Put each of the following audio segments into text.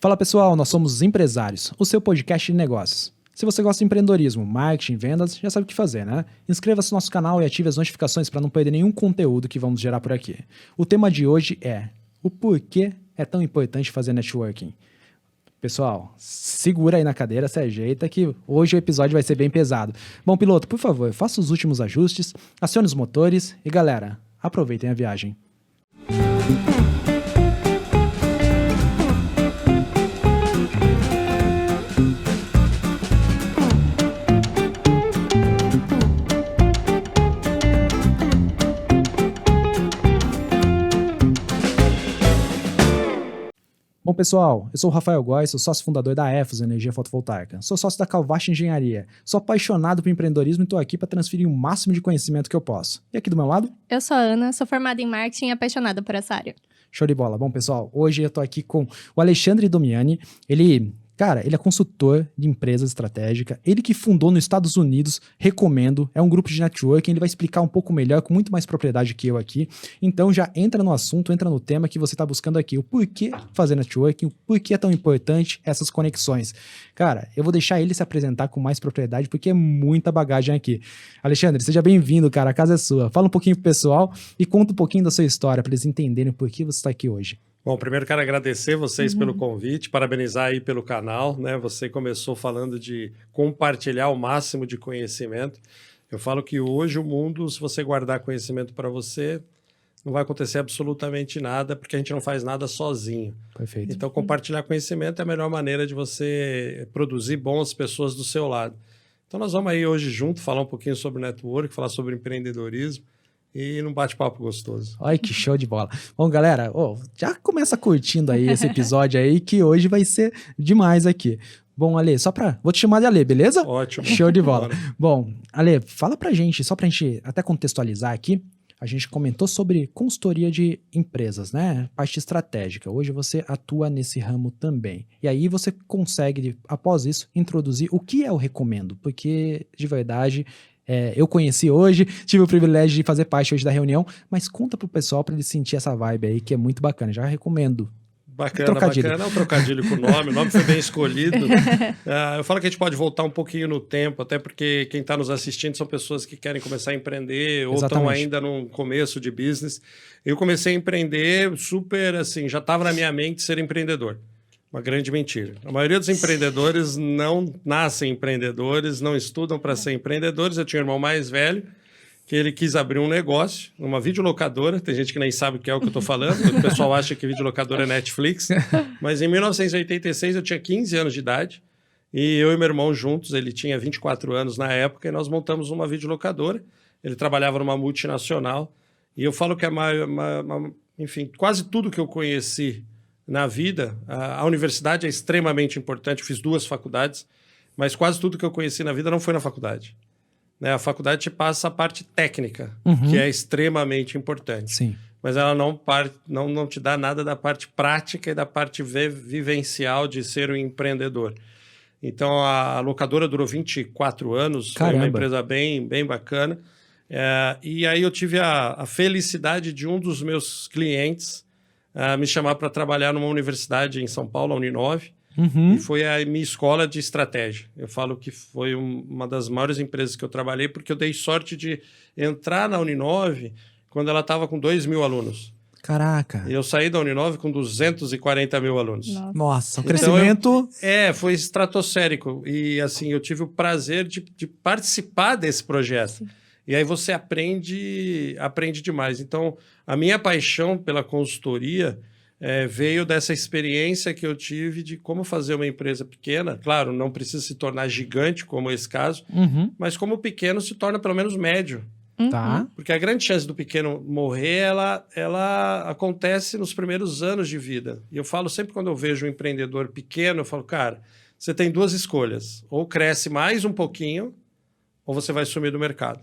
Fala pessoal, nós somos Empresários, o seu podcast de negócios. Se você gosta de empreendedorismo, marketing, vendas, já sabe o que fazer, né? Inscreva-se no nosso canal e ative as notificações para não perder nenhum conteúdo que vamos gerar por aqui. O tema de hoje é o porquê é tão importante fazer networking. Pessoal, segura aí na cadeira, se ajeita que hoje o episódio vai ser bem pesado. Bom, piloto, por favor, faça os últimos ajustes, acione os motores e galera, aproveitem a viagem. Bom, pessoal, eu sou o Rafael Góes, sou sócio fundador da EFOS Energia Fotovoltaica. Sou sócio da Calvast Engenharia. Sou apaixonado por empreendedorismo e estou aqui para transferir o máximo de conhecimento que eu posso. E aqui do meu lado? Eu sou a Ana, sou formada em marketing e apaixonada por essa área. Show de bola. Bom, pessoal, hoje eu estou aqui com o Alexandre Domiani. Ele é consultor de empresa estratégica. Ele que fundou nos Estados Unidos, recomendo. É um grupo de networking. Ele vai explicar um pouco melhor, com muito mais propriedade que eu aqui. Então já entra no assunto, entra no tema que você está buscando aqui. O porquê fazer networking, o porquê é tão importante essas conexões. Cara, eu vou deixar ele se apresentar com mais propriedade, porque é muita bagagem aqui. Alexandre, seja bem-vindo, cara. A casa é sua. Fala um pouquinho pro pessoal e conta um pouquinho da sua história, para eles entenderem por que você está aqui hoje. Bom, primeiro quero agradecer vocês pelo convite, parabenizar aí pelo canal, né? Você começou falando de compartilhar o máximo de conhecimento. Eu falo que hoje o mundo, se você guardar conhecimento para você, não vai acontecer absolutamente nada, porque a gente não faz nada sozinho. Perfeito. Então, compartilhar conhecimento é a melhor maneira de você produzir boas pessoas do seu lado. Então, nós vamos aí hoje junto falar um pouquinho sobre network, falar sobre empreendedorismo, e num bate-papo gostoso. Olha que show de bola. Bom, galera, já começa curtindo aí esse episódio aí, que hoje vai ser demais aqui. Bom, Ale, vou te chamar de Ale, beleza? Ótimo. Show de bola. Bom, Ale, fala pra gente, só pra gente até contextualizar aqui, a gente comentou sobre consultoria de empresas, né? Parte estratégica. Hoje você atua nesse ramo também. E aí você consegue, após isso, introduzir o que é o recomendo, porque, de verdade, eu conheci hoje, tive o privilégio de fazer parte hoje da reunião, mas conta pro pessoal para ele sentir essa vibe aí, que é muito bacana. Já recomendo. Bacana, bacana. É um trocadilho com o nome foi bem escolhido. Eu falo que a gente pode voltar um pouquinho no tempo, até porque quem está nos assistindo são pessoas que querem começar a empreender ou estão ainda no começo de business. Eu comecei a empreender super assim, já estava na minha mente ser empreendedor. Uma grande mentira. A maioria dos empreendedores não nascem empreendedores, não estudam para ser empreendedores. Eu tinha um irmão mais velho, que ele quis abrir um negócio, uma videolocadora. Tem gente que nem sabe o que é o que eu estou falando. O pessoal acha que videolocadora é Netflix. Mas em 1986 eu tinha 15 anos de idade. E eu e meu irmão juntos, ele tinha 24 anos na época, e nós montamos uma videolocadora. Ele trabalhava numa multinacional. E eu falo que enfim, quase tudo que eu conheci na vida, a universidade é extremamente importante. Eu fiz 2 faculdades, mas quase tudo que eu conheci na vida não foi na faculdade. Né? A faculdade te passa a parte técnica, que é extremamente importante. Sim. Mas ela não te dá nada da parte prática e da parte vivencial de ser um empreendedor. Então, a locadora durou 24 anos, Caramba. Foi uma empresa bem, bem bacana. E aí eu tive a felicidade de um dos meus clientes me chamar para trabalhar numa universidade em São Paulo, a Uninove, e foi a minha escola de estratégia. Eu falo que foi uma das maiores empresas que eu trabalhei, porque eu dei sorte de entrar na Uninove quando ela estava com 2.000 alunos. Caraca. E eu saí da Uninove com 240 mil alunos. Nossa, o crescimento... foi estratosférico. E assim, eu tive o prazer de participar desse projeto. Sim. E aí você aprende demais. Então, a minha paixão pela consultoria veio dessa experiência que eu tive de como fazer uma empresa pequena. Claro, não precisa se tornar gigante, como esse caso, mas como pequeno se torna pelo menos médio. Tá. Porque a grande chance do pequeno morrer, ela acontece nos primeiros anos de vida. E eu falo sempre, quando eu vejo um empreendedor pequeno, eu falo, cara, você tem 2 escolhas. Ou cresce mais um pouquinho, ou você vai sumir do mercado.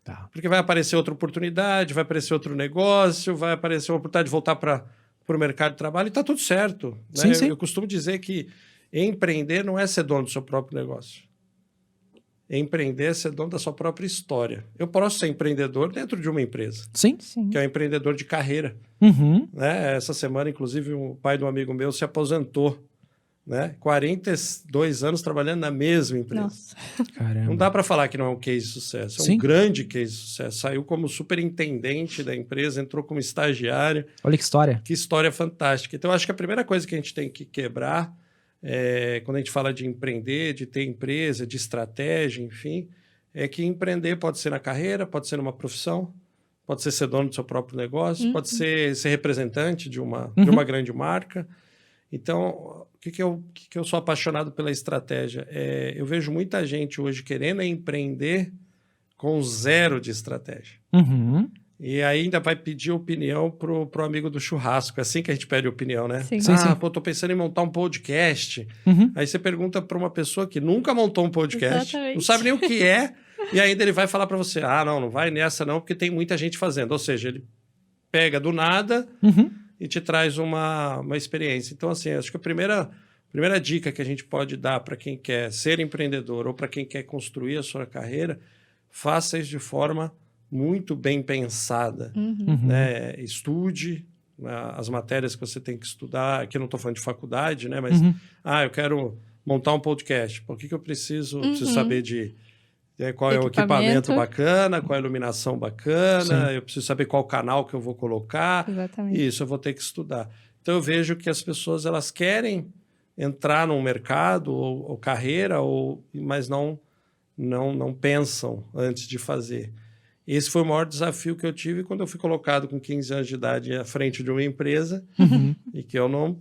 Tá. Porque vai aparecer outra oportunidade, vai aparecer outro negócio, vai aparecer uma oportunidade de voltar para o mercado de trabalho e está tudo certo. Né? Sim, sim. Eu costumo dizer que empreender não é ser dono do seu próprio negócio. Empreender é ser dono da sua própria história. Eu posso ser empreendedor dentro de uma empresa. Sim. Que é um empreendedor de carreira. Né? Essa semana, inclusive, o pai de um amigo meu se aposentou né? 42 anos trabalhando na mesma empresa. Nossa. Caramba. Não dá para falar que não é um case de sucesso. É Sim. um grande case de sucesso. Saiu como superintendente da empresa, entrou como estagiário. Olha que história. Que história fantástica. Então, acho que a primeira coisa que a gente tem que quebrar, quando a gente fala de empreender, de ter empresa, de estratégia, enfim, é que empreender pode ser na carreira, pode ser numa profissão, pode ser dono do seu próprio negócio, pode ser representante de uma grande marca. Então, o que eu sou apaixonado pela estratégia? Eu vejo muita gente hoje querendo empreender com zero de estratégia. Uhum. E ainda vai pedir opinião pro amigo do churrasco. É assim que a gente pede opinião, né? Sim. Sim. Pô, tô pensando em montar um podcast. Uhum. Aí você pergunta para uma pessoa que nunca montou um podcast, Exatamente. não sabe nem o que é, e ainda ele vai falar para você, não vai nessa não, porque tem muita gente fazendo. Ou seja, ele pega do nada e te traz uma experiência. Então, assim, acho que a primeira dica que a gente pode dar para quem quer ser empreendedor ou para quem quer construir a sua carreira, faça isso de forma muito bem pensada. Né? Estude as matérias que você tem que estudar. Aqui eu não estou falando de faculdade, né? Mas, eu quero montar um podcast. Por que eu preciso? Preciso saber qual é o equipamento bacana, qual é a iluminação bacana, eu preciso saber qual canal que eu vou colocar. Exatamente. Isso eu vou ter que estudar. Então, eu vejo que as pessoas elas querem entrar num mercado ou carreira, mas não pensam antes de fazer. Esse foi o maior desafio que eu tive quando eu fui colocado com 15 anos de idade à frente de uma empresa e que eu não...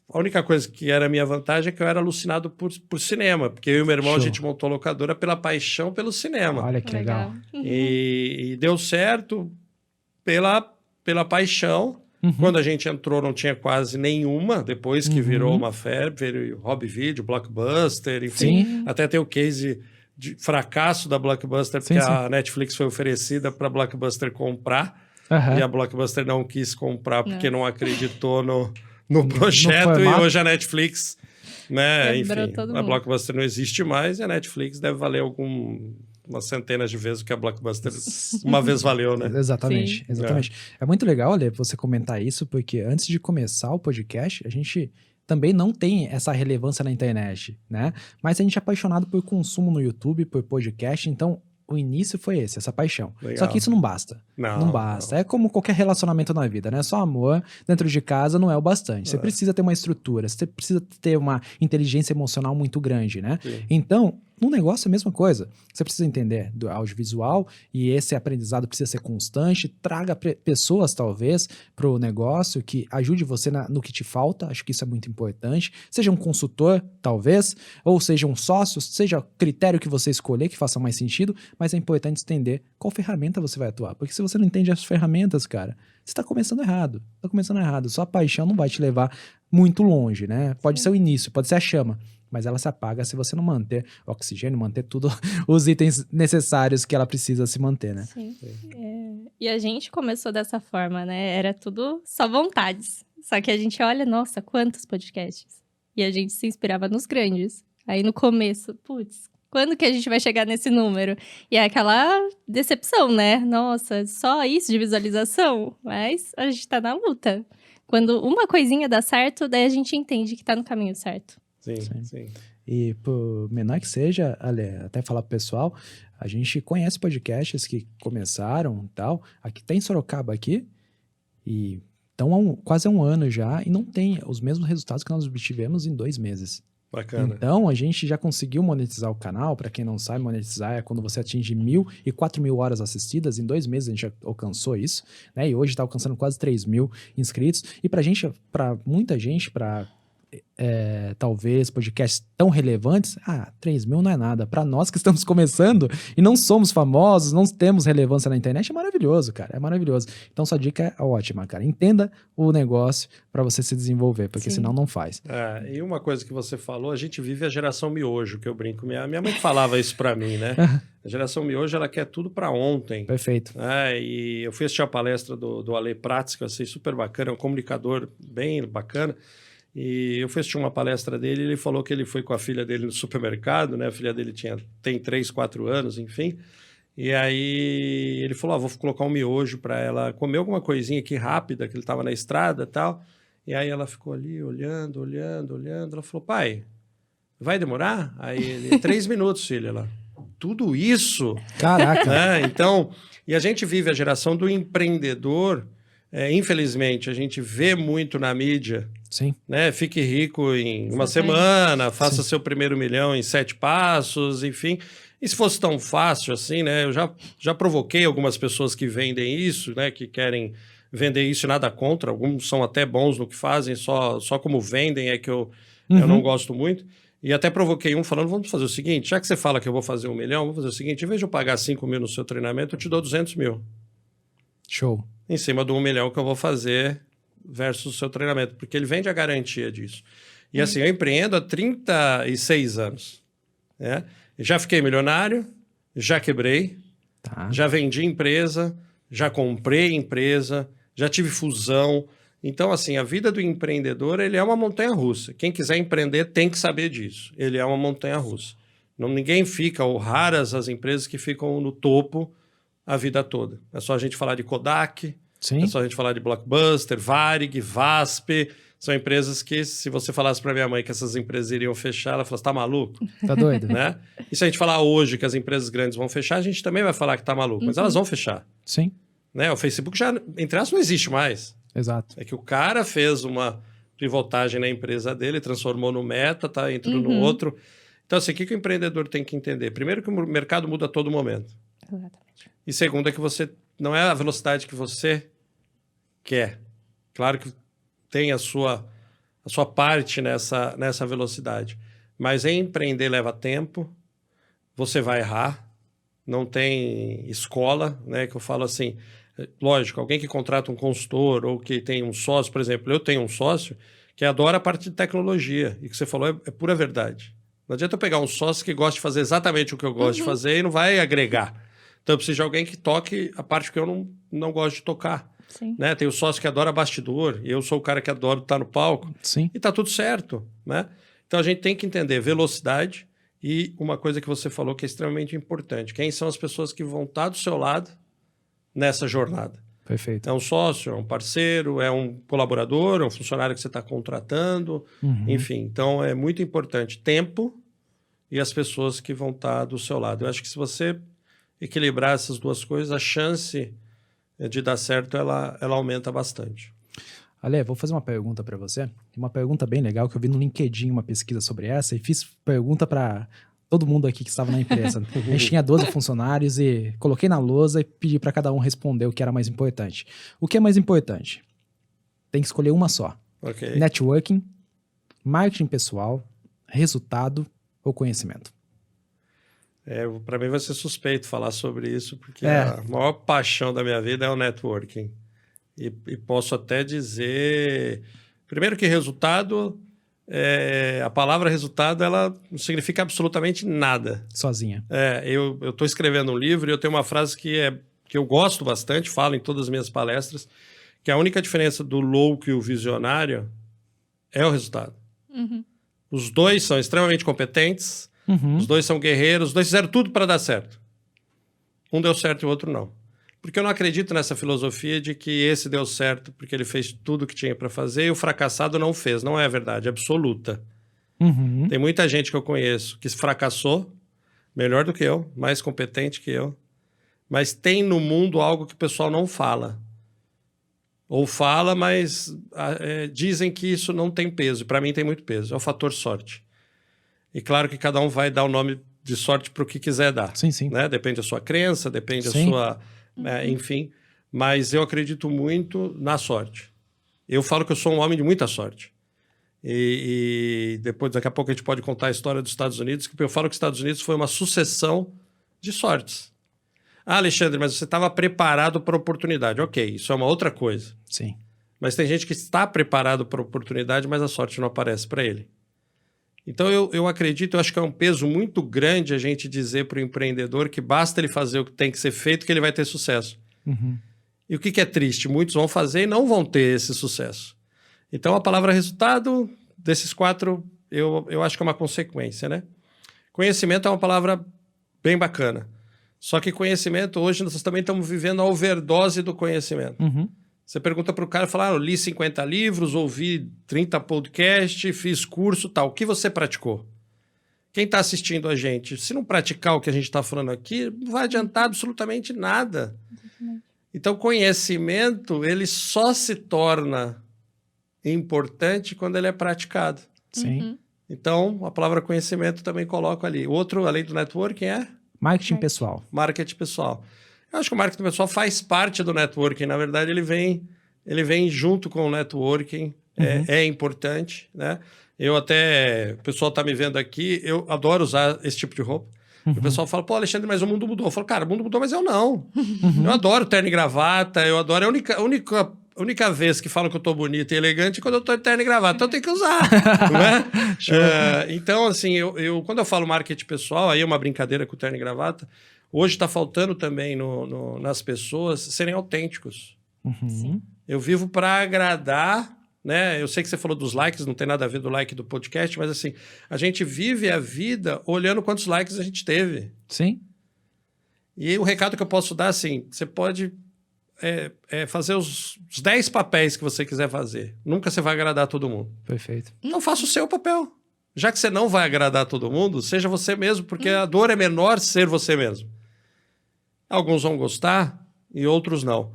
A única coisa que era a minha vantagem é que eu era alucinado por cinema, porque eu e meu irmão, a gente montou a locadora pela paixão pelo cinema. Olha que legal. E deu certo pela paixão. Quando a gente entrou, não tinha quase nenhuma. Depois que virou uma febre, veio o Hobby Video, Blockbuster, enfim. Até tem o case de fracasso da Blockbuster, porque a Netflix foi oferecida para a Blockbuster comprar. E a Blockbuster não quis comprar porque não acreditou no projeto. E hoje a Netflix, né? Enfim, a Blockbuster não existe mais e a Netflix deve valer umas centenas de vezes o que a Blockbuster uma vez valeu, né? Exatamente. É muito legal, Ale, você comentar isso, porque antes de começar o podcast, a gente também não tem essa relevância na internet, né? Mas a gente é apaixonado por consumo no YouTube, por podcast, então o início foi essa paixão. Legal. Só que isso não basta. Não basta. É como qualquer relacionamento na vida, né? Só amor dentro de casa não é o bastante. Você precisa ter uma estrutura, você precisa ter uma inteligência emocional muito grande, né? Sim. Então, no negócio é a mesma coisa. Você precisa entender do audiovisual e esse aprendizado precisa ser constante. Traga pessoas, talvez, para o negócio que ajude você no que te falta. Acho que isso é muito importante. Seja um consultor, talvez, ou seja um sócio, seja o critério que você escolher que faça mais sentido, mas é importante entender qual ferramenta você vai atuar. Porque se você não entende as ferramentas, cara, você está começando errado. Sua paixão não vai te levar muito longe, né? Pode ser o início, pode ser a chama, mas ela se apaga se você não manter oxigênio, manter tudo, os itens necessários que ela precisa se manter, né? Sim. E a gente começou dessa forma, né? Era tudo só vontades. Só que a gente olha, nossa, quantos podcasts. E a gente se inspirava nos grandes. Aí no começo, quando que a gente vai chegar nesse número? E é aquela decepção, né? Nossa, só isso de visualização? Mas a gente tá na luta. Quando uma coisinha dá certo, daí a gente entende que tá no caminho certo. Sim. E por menor que seja, até falar pro pessoal, a gente conhece podcasts que começaram e tal, aqui tem Sorocaba aqui, e estão quase há um ano já, e não tem os mesmos resultados que nós obtivemos em 2 meses. Bacana. Então, a gente já conseguiu monetizar o canal. Para quem não sabe, monetizar é quando você atinge 1.000 e 4.000 horas assistidas. Em 2 meses a gente já alcançou isso, né? E hoje está alcançando quase 3.000 inscritos. E para muita gente, talvez podcasts tão relevantes, 3.000 não é nada. Para nós que estamos começando e não somos famosos, não temos relevância na internet, é maravilhoso, cara, é maravilhoso. Então sua dica é ótima, cara. Entenda o negócio para você se desenvolver, porque senão não faz. E uma coisa que você falou, a gente vive a geração miojo, que eu brinco. Minha mãe falava isso para mim, né? A geração miojo, ela quer tudo para ontem. Perfeito. E eu fui assistir a palestra do Ale Prats, que eu achei super bacana, é um comunicador bem bacana. E eu fui assistir uma palestra dele e ele falou que ele foi com a filha dele no supermercado, né? A filha dele tem 3, 4 anos, enfim. E aí ele falou, vou colocar um miojo para ela comer alguma coisinha aqui rápida, que ele estava na estrada e tal. E aí ela ficou ali, olhando. Ela falou, pai, vai demorar? Aí ele, 3 minutos, filha. Ela, tudo isso? Caraca. Então, e a gente vive a geração do empreendedor. Infelizmente, a gente vê muito na mídia. Sim. Né? Fique rico em uma semana, faça seu primeiro milhão em 7 passos, enfim. E se fosse tão fácil assim, né? Eu já provoquei algumas pessoas que vendem isso, né? Que querem vender isso e nada contra. Alguns são até bons no que fazem, só como vendem é que eu não gosto muito. E até provoquei um falando, vamos fazer o seguinte, já que você fala que eu vou fazer 1 milhão, vamos fazer o seguinte, em vez de eu pagar 5 mil no seu treinamento, eu te dou 200 mil. Show. Em cima do 1 milhão que eu vou fazer versus o seu treinamento, porque ele vende a garantia disso. E assim, eu empreendo há 36 anos. Né? Já fiquei milionário, já quebrei, já vendi empresa, já comprei empresa, já tive fusão. Então, assim, a vida do empreendedor, ele é uma montanha-russa. Quem quiser empreender tem que saber disso. Ele é uma montanha-russa. Ninguém fica, ou raras as empresas que ficam no topo a vida toda. É só a gente falar de Kodak, é só a gente falar de Blockbuster, Varig, VASP. São empresas que, se você falasse para minha mãe que essas empresas iriam fechar, ela fala, você tá maluco? Tá doido? Né? E se a gente falar hoje que as empresas grandes vão fechar, a gente também vai falar que tá maluco. Mas elas vão fechar. Sim. Né? O Facebook já, entre aspas, não existe mais. Exato. É que o cara fez uma pivotagem na empresa dele, transformou no Meta, entrou no outro. Então, assim, o que o empreendedor tem que entender? Primeiro que o mercado muda a todo momento. Exatamente. E segundo é que você não é a velocidade que você quer. Claro que tem a sua parte nessa velocidade. Mas empreender leva tempo, você vai errar, não tem escola, né? Que eu falo assim, lógico, alguém que contrata um consultor ou que tem um sócio, por exemplo, eu tenho um sócio que adora a parte de tecnologia, e que você falou é pura verdade. Não adianta eu pegar um sócio que gosta de fazer exatamente o que eu gosto de fazer e não vai agregar. Então eu preciso de alguém que toque a parte que eu não gosto de tocar. Sim. Né? Tem o sócio que adora bastidor, e eu sou o cara que adora estar no palco. Sim. E tá tudo certo. Né? Então a gente tem que entender velocidade e uma coisa que você falou que é extremamente importante. Quem são as pessoas que vão estar do seu lado nessa jornada? Perfeito. É um sócio, é um parceiro, é um colaborador, é um funcionário que você está contratando, enfim. Então, é muito importante tempo e as pessoas que vão estar do seu lado. Eu acho que se você equilibrar essas duas coisas, a chance de dar certo, ela aumenta bastante. Ale, vou fazer uma pergunta para você. Uma pergunta bem legal que eu vi no LinkedIn uma pesquisa sobre essa e fiz pergunta para todo mundo aqui que estava na empresa. A gente tinha 12 funcionários e coloquei na lousa e pedi para cada um responder o que era mais importante. O que é mais importante? Tem que escolher uma só. Okay. Networking, marketing pessoal, resultado ou conhecimento? Para mim vai ser suspeito falar sobre isso, porque a maior paixão da minha vida é o networking. E posso até dizer... Primeiro que resultado... a palavra resultado, ela não significa absolutamente nada. Sozinha. Eu estou escrevendo um livro e eu tenho uma frase que eu gosto bastante, falo em todas as minhas palestras, que a única diferença do louco e o visionário é o resultado. Os dois são extremamente competentes, os dois são guerreiros, os dois fizeram tudo para dar certo. Um deu certo e o outro não. Porque eu não acredito nessa filosofia de que esse deu certo porque ele fez tudo o que tinha para fazer e o fracassado não fez. Não é verdade, absoluta. Tem muita gente que eu conheço que fracassou, melhor do que eu, mais competente que eu, mas tem no mundo algo que o pessoal não fala. Ou fala, mas dizem que isso não tem peso. Para mim tem muito peso. É o fator sorte. E claro que cada um vai dar o nome de sorte para o que quiser dar. Sim, sim. Né? Depende da sua crença, depende da Sim. sua... enfim, mas eu acredito muito na sorte. Eu falo que eu sou um homem de muita sorte. E depois, daqui a pouco, a gente pode contar a história dos Estados Unidos, que eu falo que os Estados Unidos foi uma sucessão de sortes. Ah, Alexandre, mas você estava preparado para a oportunidade. Ok, isso é uma outra coisa. Sim. Mas tem gente que está preparado para a oportunidade, mas a sorte não aparece para ele. Então, eu acredito, eu acho que é um peso muito grande a gente dizer para o empreendedor que basta ele fazer o que tem que ser feito que ele vai ter sucesso. E o que é triste? Muitos vão fazer e não vão ter esse sucesso. Então, a palavra resultado, desses 4, eu acho que é uma consequência, né? Conhecimento é uma palavra bem bacana. Só que conhecimento, hoje nós também estamos vivendo a overdose do conhecimento. Você pergunta para o cara, fala, eu li 50 livros, ouvi 30 podcasts, fiz curso, tal. O que você praticou? Quem está assistindo a gente, se não praticar o que a gente está falando aqui, não vai adiantar absolutamente nada. Então, conhecimento, ele só se torna importante quando ele é praticado. Sim. Então, a palavra conhecimento também coloco ali. Outro, além do networking, é? Marketing pessoal. Marketing pessoal. Eu acho que o marketing pessoal faz parte do networking. Na verdade, ele vem junto com o networking. É importante, né? Eu até... O pessoal está me vendo aqui. Eu adoro usar esse tipo de roupa. O pessoal fala, pô, Alexandre, mas o mundo mudou. Eu falo, cara, o mundo mudou, mas eu não. Eu adoro terno e gravata. Eu adoro... A única vez que falam que eu tô bonito e elegante é quando eu tô de terno e gravata. Então eu tenho que usar, né? Então, assim, quando eu falo marketing pessoal, aí é uma brincadeira com o terno e gravata. Hoje está faltando também nas pessoas serem autênticos. Eu vivo para agradar, né? Eu sei que você falou dos likes, não tem nada a ver do like do podcast, mas assim, a gente vive a vida olhando quantos likes a gente teve. Sim. E o recado que eu posso dar, assim, você pode fazer os 10 papéis que você quiser fazer. Nunca você vai agradar todo mundo. Perfeito. Então faça o seu papel. Já que você não vai agradar todo mundo, seja você mesmo, porque a dor é menor ser você mesmo. Alguns vão gostar e outros não.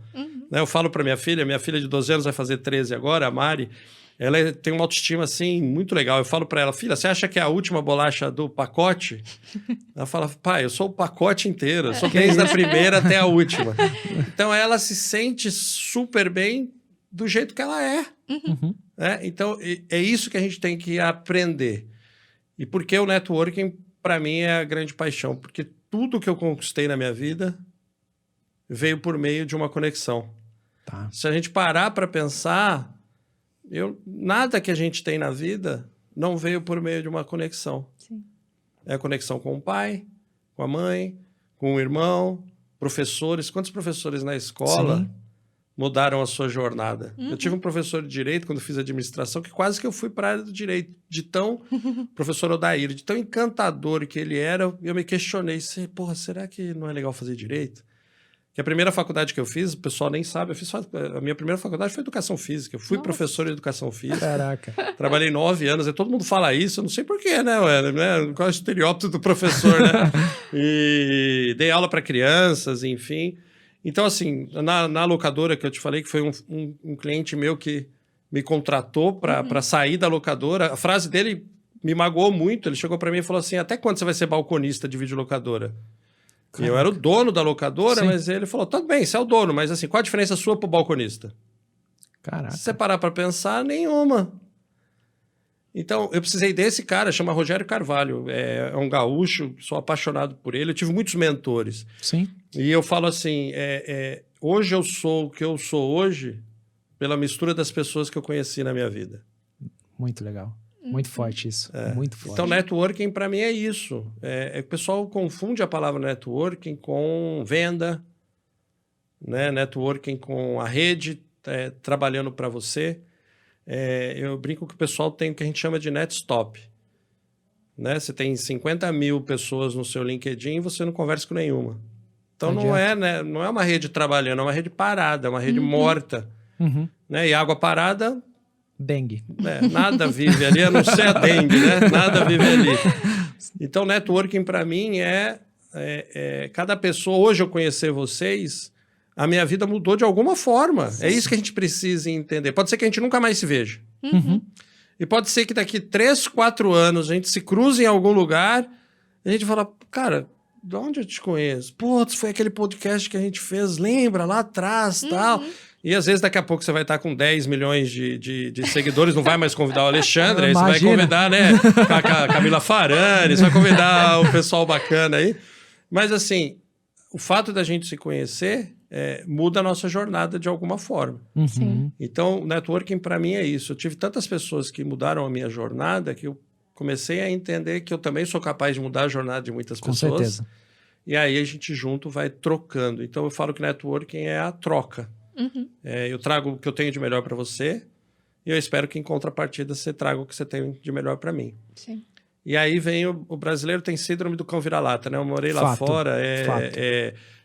Eu falo para minha filha de 12 anos vai fazer 13 agora, a Mari, ela tem uma autoestima assim muito legal. Eu falo para ela, filha, você acha que é a última bolacha do pacote? Ela fala, pai, eu sou o pacote inteiro, eu sou desde a primeira até a última. Então ela se sente super bem do jeito que ela é. Então é isso que a gente tem que aprender. E por que o networking, para mim, é a grande paixão? Porque tudo que eu conquistei na minha vida veio por meio de uma conexão. Tá. Se a gente parar para pensar, nada que a gente tem na vida não veio por meio de uma conexão. Sim. É a conexão com o pai, com a mãe, com o irmão, professores. Quantos professores na escola Sim. mudaram a sua jornada? Eu tive um professor de direito, quando fiz administração, que quase que eu fui para a área do direito. De tão, professor Odair, de tão encantador que ele era, eu me questionei, porra, será que não é legal fazer direito? Que a primeira faculdade que eu fiz, o pessoal nem sabe, a minha primeira faculdade foi educação física. Eu fui professor de educação física. Caraca. Trabalhei 9 anos, e todo mundo fala isso, eu não sei porquê, né? Qual é o estereótipo do professor, né? E dei aula para crianças, enfim. Então, assim, na locadora que eu te falei, que foi um cliente meu que me contratou para sair da locadora, a frase dele me magoou muito. Ele chegou para mim e falou assim, até quando você vai ser balconista de videolocadora? E eu era o dono da locadora, Sim. mas ele falou, tudo bem, você é o dono, mas assim, qual a diferença sua pro balconista? Caraca. Se você parar para pensar, nenhuma. Então, eu precisei desse cara, chama Rogério Carvalho, é um gaúcho, sou apaixonado por ele, eu tive muitos mentores. Sim. E eu falo assim, hoje eu sou o que eu sou hoje pela mistura das pessoas que eu conheci na minha vida. Muito legal. Muito forte isso. Muito forte. Então, networking para mim é isso. O pessoal confunde a palavra networking com venda, né? Networking com a rede trabalhando para você. Eu brinco que o pessoal tem o que a gente chama de netstop. Né? Você tem 50 mil pessoas no seu LinkedIn e você não conversa com nenhuma. Então, não é uma rede trabalhando, é uma rede parada, é uma rede morta. Né? E água parada... Dengue. Nada vive ali, a não ser a dengue, né? Nada vive ali. Então, networking para mim cada pessoa... Hoje eu conhecer vocês, a minha vida mudou de alguma forma. É isso que a gente precisa entender. Pode ser que a gente nunca mais se veja. E pode ser que daqui 3, 4 anos a gente se cruze em algum lugar e a gente fala, cara, de onde eu te conheço? Putz, foi aquele podcast que a gente fez, lembra? Lá atrás, tal... E às vezes daqui a pouco você vai estar com 10 milhões de seguidores, não vai mais convidar o Alexandre, aí você vai convidar, né, a Camila Farani, você vai convidar o pessoal bacana aí. Mas assim, o fato da gente se conhecer muda a nossa jornada de alguma forma. Sim. Então, o networking para mim é isso. Eu tive tantas pessoas que mudaram a minha jornada que eu comecei a entender que eu também sou capaz de mudar a jornada de muitas pessoas. Com certeza. E aí a gente junto vai trocando. Então eu falo que networking é a troca. Eu trago o que eu tenho de melhor para você e eu espero que em contrapartida você traga o que você tem de melhor para mim. Sim. E aí vem o brasileiro tem síndrome do cão vira-lata, né? Eu morei lá fora,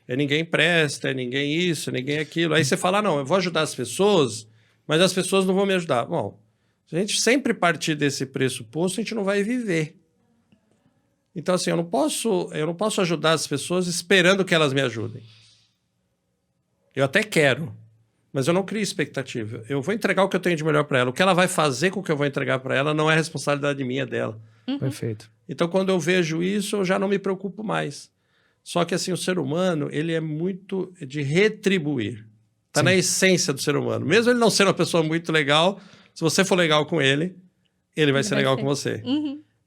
ninguém presta, é ninguém isso, é ninguém aquilo. Aí você fala, não, eu vou ajudar as pessoas, mas as pessoas não vão me ajudar. Bom, se a gente sempre partir desse pressuposto, a gente não vai viver. Então, assim, eu não posso ajudar as pessoas esperando que elas me ajudem. Eu até quero, mas eu não crio expectativa. Eu vou entregar o que eu tenho de melhor para ela. O que ela vai fazer com o que eu vou entregar para ela não é responsabilidade minha, dela. Perfeito. Então, quando eu vejo isso, eu já não me preocupo mais. Só que, assim, o ser humano, ele é muito de retribuir. Está na essência do ser humano. Mesmo ele não sendo uma pessoa muito legal, se você for legal com ele, ele vai ser legal com você.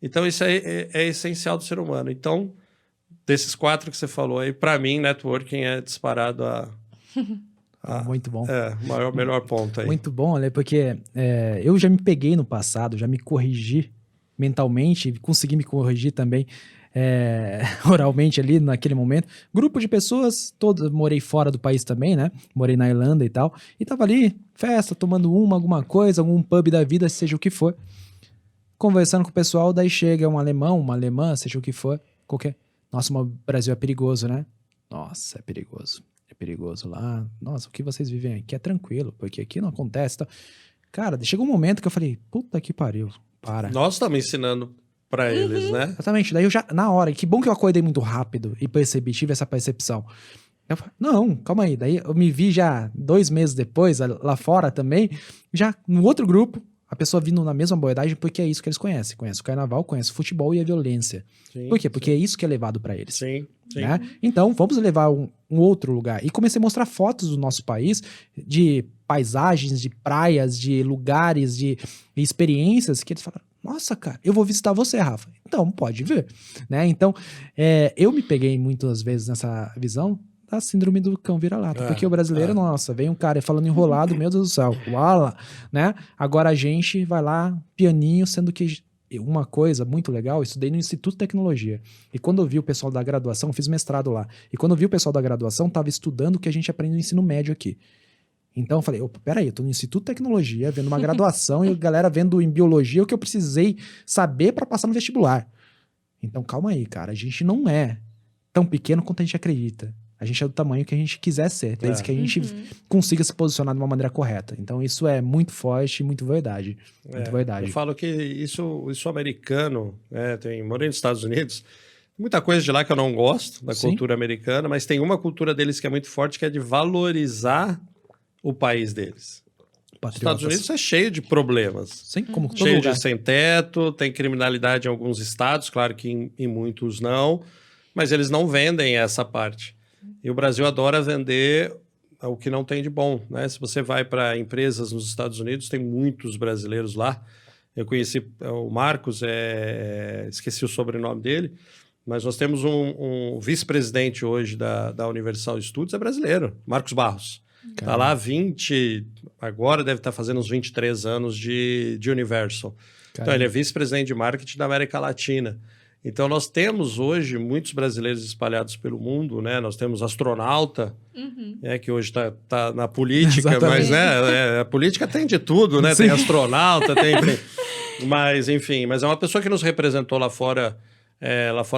Então, isso é essencial do ser humano. Então, desses 4 que você falou aí, para mim, networking é disparado muito bom. O melhor ponto aí. Muito bom, né? Porque eu já me peguei no passado, já me corrigi mentalmente, consegui me corrigir também oralmente ali naquele momento. Grupo de pessoas, morei fora do país também, né? Morei na Irlanda e tal. E tava ali, festa, tomando alguma coisa, algum pub da vida, seja o que for. Conversando com o pessoal, daí chega um alemão, uma alemã, seja o que for, qualquer. Nossa, o Brasil é perigoso, né? Nossa, é perigoso. É perigoso lá. Nossa, o que vocês vivem aqui é tranquilo, porque aqui não acontece. Tá? Cara, chegou um momento que eu falei, puta que pariu, para. Nós estamos ensinando para eles, né? Exatamente. Daí eu já, na hora, que bom que eu acordei muito rápido e tive essa percepção. Eu falei, não, calma aí. Daí eu me vi já 2 meses depois, lá fora também, já no outro grupo, a pessoa vindo na mesma abordagem, porque é isso que eles conhecem. Conhece o carnaval, conhece o futebol e a violência. Sim, por quê? Porque é isso que é levado para eles. Sim, sim. Né? Então, vamos levar um outro lugar. E comecei a mostrar fotos do nosso país, de paisagens, de praias, de lugares, de experiências, que eles falaram, nossa, cara, eu vou visitar você, Rafa. Então, pode vir. Né? Então, eu me peguei muitas vezes nessa visão da síndrome do cão vira-lata. Porque o brasileiro, nossa, vem um cara falando enrolado, meu Deus do céu, uala, né? Agora a gente vai lá, pianinho, sendo que uma coisa muito legal, eu estudei no Instituto de Tecnologia. E quando eu vi o pessoal da graduação, fiz mestrado lá. E quando eu vi o pessoal da graduação, tava estudando o que a gente aprende no ensino médio aqui. Então eu falei, peraí, eu tô no Instituto de Tecnologia, vendo uma graduação e a galera vendo em biologia o que eu precisei saber para passar no vestibular. Então calma aí, cara, a gente não é tão pequeno quanto a gente acredita. A gente é do tamanho que a gente quiser ser, desde que a gente consiga se posicionar de uma maneira correta. Então isso é muito forte e muito verdade. Muito verdade. Eu falo que isso americano, morei nos Estados Unidos, muita coisa de lá que eu não gosto, da cultura americana, mas tem uma cultura deles que é muito forte, que é de valorizar o país deles. Os Estados Unidos é cheio de problemas. Sim, como todo cheio lugar. de sem teto, tem criminalidade em alguns estados, claro que em muitos não, mas eles não vendem essa parte. E o Brasil adora vender o que não tem de bom, né? Se você vai para empresas nos Estados Unidos, tem muitos brasileiros lá. Eu conheci o Marcos, esqueci o sobrenome dele, mas nós temos um vice-presidente hoje da Universal Studios, é brasileiro, Marcos Barros. Está lá agora deve estar fazendo uns 23 anos de Universal. Então, ele é vice-presidente de marketing da América Latina. Então, nós temos hoje muitos brasileiros espalhados pelo mundo, né? Nós temos astronauta, que hoje está na política, Exatamente. mas a política tem de tudo, né? Sim. Tem astronauta, tem... mas, enfim, mas é uma pessoa que nos representou lá fora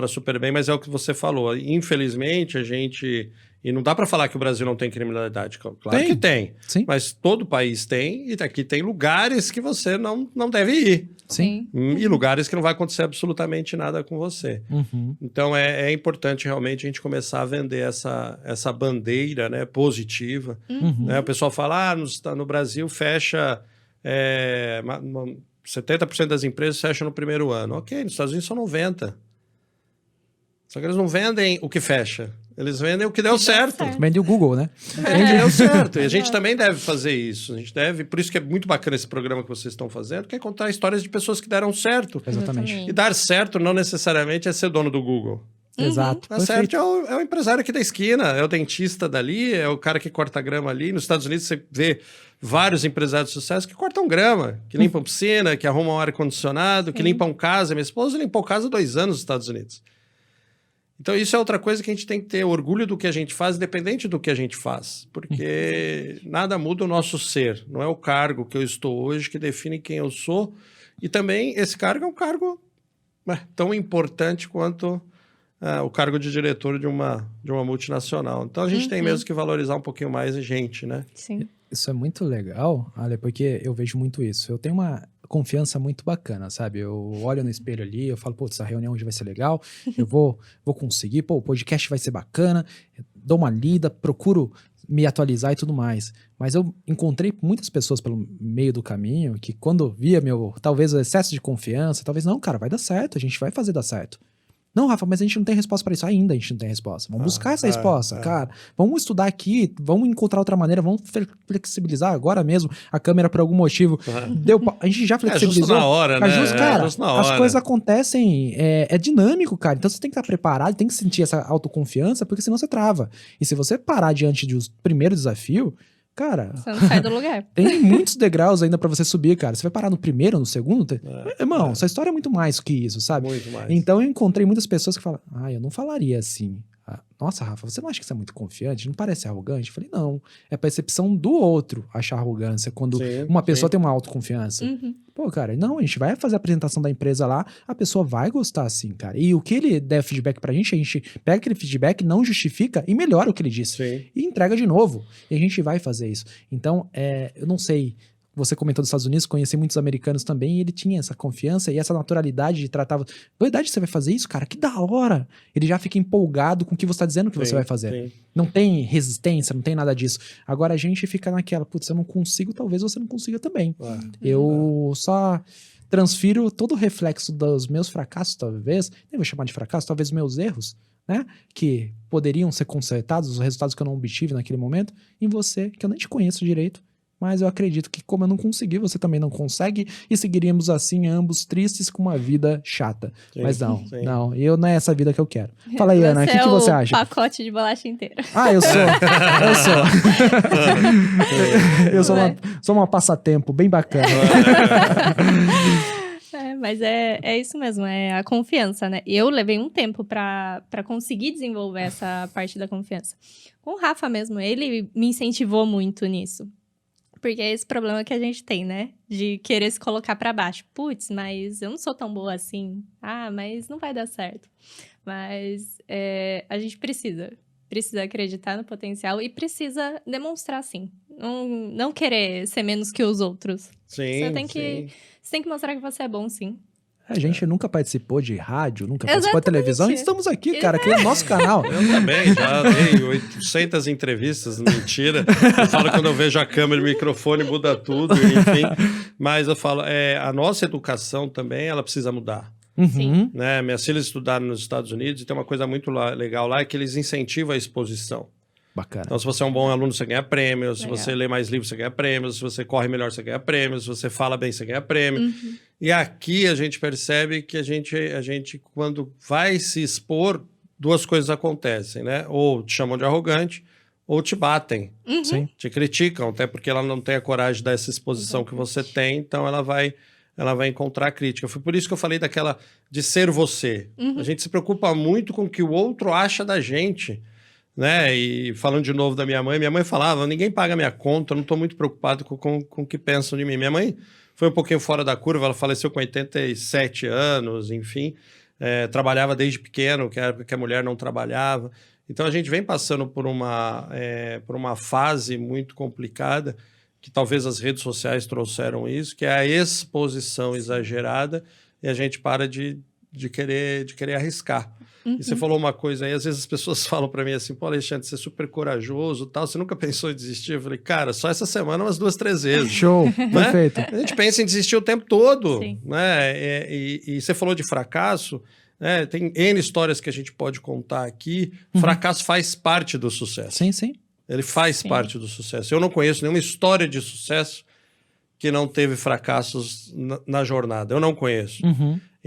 super bem, mas é o que você falou. Infelizmente, a gente... E não dá para falar que o Brasil não tem criminalidade. Claro que tem. Sim. Mas todo país tem, e aqui tem lugares que você não deve ir. Sim. E lugares que não vai acontecer absolutamente nada com você. Então é importante realmente a gente começar a vender essa bandeira, né, positiva. Né? O pessoal fala, no Brasil fecha 70% das empresas fecham no primeiro ano. Ok, nos Estados Unidos são 90%. Só que eles não vendem o que fecha. Eles vendem o que deu certo. Vende o Google, né? O que deu certo. E a gente também deve fazer isso. A gente deve, por isso que é muito bacana esse programa que vocês estão fazendo, que é contar histórias de pessoas que deram certo. Exatamente. E dar certo não necessariamente é ser dono do Google. Exato. Dar certo é o empresário aqui da esquina, é o dentista dali, é o cara que corta grama ali. Nos Estados Unidos você vê vários empresários de sucesso que cortam grama, que limpam piscina, que arrumam ar-condicionado, que limpam casa. Minha esposa limpou casa 2 anos nos Estados Unidos. Então, isso é outra coisa que a gente tem que ter orgulho do que a gente faz, independente do que a gente faz. Porque nada muda o nosso ser. Não é o cargo que eu estou hoje que define quem eu sou. E também, esse cargo é um cargo tão importante quanto o cargo de diretor de uma multinacional. Então a gente tem mesmo que valorizar um pouquinho mais a gente, né? Sim. Isso é muito legal, Ale, porque eu vejo muito isso. Eu tenho uma confiança muito bacana, sabe? Eu olho no espelho ali, eu falo, pô, essa reunião hoje vai ser legal, eu vou conseguir, pô, o podcast vai ser bacana, dou uma lida, procuro me atualizar e tudo mais. Mas eu encontrei muitas pessoas pelo meio do caminho que quando via talvez o excesso de confiança, talvez, não, cara, vai dar certo, a gente vai fazer dar certo. Não, Rafa, mas a gente não tem resposta para isso ainda, a gente não tem resposta. Vamos buscar essa resposta, cara. Vamos estudar aqui, vamos encontrar outra maneira, vamos flexibilizar agora mesmo a câmera por algum motivo. A gente já flexibilizou. Justo na hora, né? Cara, justo na hora. As coisas acontecem, é dinâmico, cara. Então você tem que estar preparado, tem que sentir essa autoconfiança, porque senão você trava. E se você parar diante do primeiro desafio, cara, você não sai do lugar. Tem muitos degraus ainda pra você subir, cara. Você vai parar no primeiro, no segundo? Irmão, essa história é muito mais que isso, sabe? Muito mais. Então eu encontrei muitas pessoas que falam, eu não falaria assim. Nossa, Rafa, você não acha que você é muito confiante? Não parece arrogante? Eu falei, não. É a percepção do outro achar arrogância quando uma pessoa tem uma autoconfiança. Pô, cara, não, a gente vai fazer a apresentação da empresa lá, a pessoa vai gostar assim, cara. E o que ele der feedback pra gente, a gente pega aquele feedback, não justifica e melhora o que ele disse. E entrega de novo. E a gente vai fazer isso. Então, eu não sei. Você comentou dos Estados Unidos, conheci muitos americanos também, e ele tinha essa confiança e essa naturalidade de tratar... Verdade, você vai fazer isso, cara? Que da hora! Ele já fica empolgado com o que você está dizendo que você vai fazer. Não tem resistência, não tem nada disso. Agora a gente fica naquela, putz, eu não consigo, talvez você não consiga também. Eu só transfiro todo o reflexo dos meus fracassos, talvez, nem vou chamar de fracasso, talvez meus erros, né? Que poderiam ser consertados, os resultados que eu não obtive naquele momento, em você, que eu nem te conheço direito. Mas eu acredito que como eu não consegui, você também não consegue, e seguiríamos assim, ambos tristes com uma vida chata. Mas não, não é essa vida que eu quero. Fala aí, Ana, o que você acha? Pacote de bolacha inteira. Eu sou uma passatempo bem bacana. Mas é isso mesmo, é a confiança, né? Eu levei um tempo pra conseguir desenvolver essa parte da confiança. Com o Rafa mesmo, ele me incentivou muito nisso. Porque é esse problema que a gente tem, né? De querer se colocar pra baixo. Putz, mas eu não sou tão boa assim. Mas não vai dar certo. Mas a gente precisa acreditar no potencial e precisa demonstrar, sim. Não querer ser menos que os outros. Você tem que mostrar que você é bom, sim. A gente nunca participou de rádio, nunca participou de televisão, e estamos aqui, cara, aqui é o nosso canal. Eu também, já dei 800 entrevistas, mentira. Eu falo quando eu vejo a câmera e o microfone, muda tudo, enfim. Mas eu falo, a nossa educação também, ela precisa mudar. Sim. Né? Minhas filhas estudaram nos Estados Unidos e tem uma coisa muito legal lá, é que eles incentivam a exposição. Bacana. Então, se você é um bom aluno, você ganha prêmio. Se você lê mais livros, você ganha prêmio. Se você corre melhor, você ganha prêmio. Se você fala bem, você ganha prêmio. E aqui a gente percebe que a gente, quando vai se expor, duas coisas acontecem, né? Ou te chamam de arrogante, ou te batem. Sim. Te criticam, até porque ela não tem a coragem dessa exposição que você tem, então ela vai encontrar crítica. Foi por isso que eu falei de ser você. A gente se preocupa muito com o que o outro acha da gente. Né? E falando de novo da minha mãe falava, ninguém paga minha conta, eu não estou muito preocupado com o que pensam de mim. Minha mãe foi um pouquinho fora da curva, ela faleceu com 87 anos, enfim, trabalhava desde pequeno, que era porque a mulher não trabalhava. Então a gente vem passando por uma fase muito complicada, que talvez as redes sociais trouxeram isso, que é a exposição exagerada, e a gente para de querer arriscar. E você falou uma coisa aí, às vezes as pessoas falam para mim assim, pô, Alexandre, você é super corajoso e tal, você nunca pensou em desistir? Eu falei, cara, só essa semana umas 2, 3 vezes. Show, né? Perfeito. A gente pensa em desistir o tempo todo, Sim. né? E você falou de fracasso, né? Tem N histórias que a gente pode contar aqui, fracasso faz parte do sucesso. Sim. Ele faz parte do sucesso. Eu não conheço nenhuma história de sucesso que não teve fracassos na jornada, eu não conheço.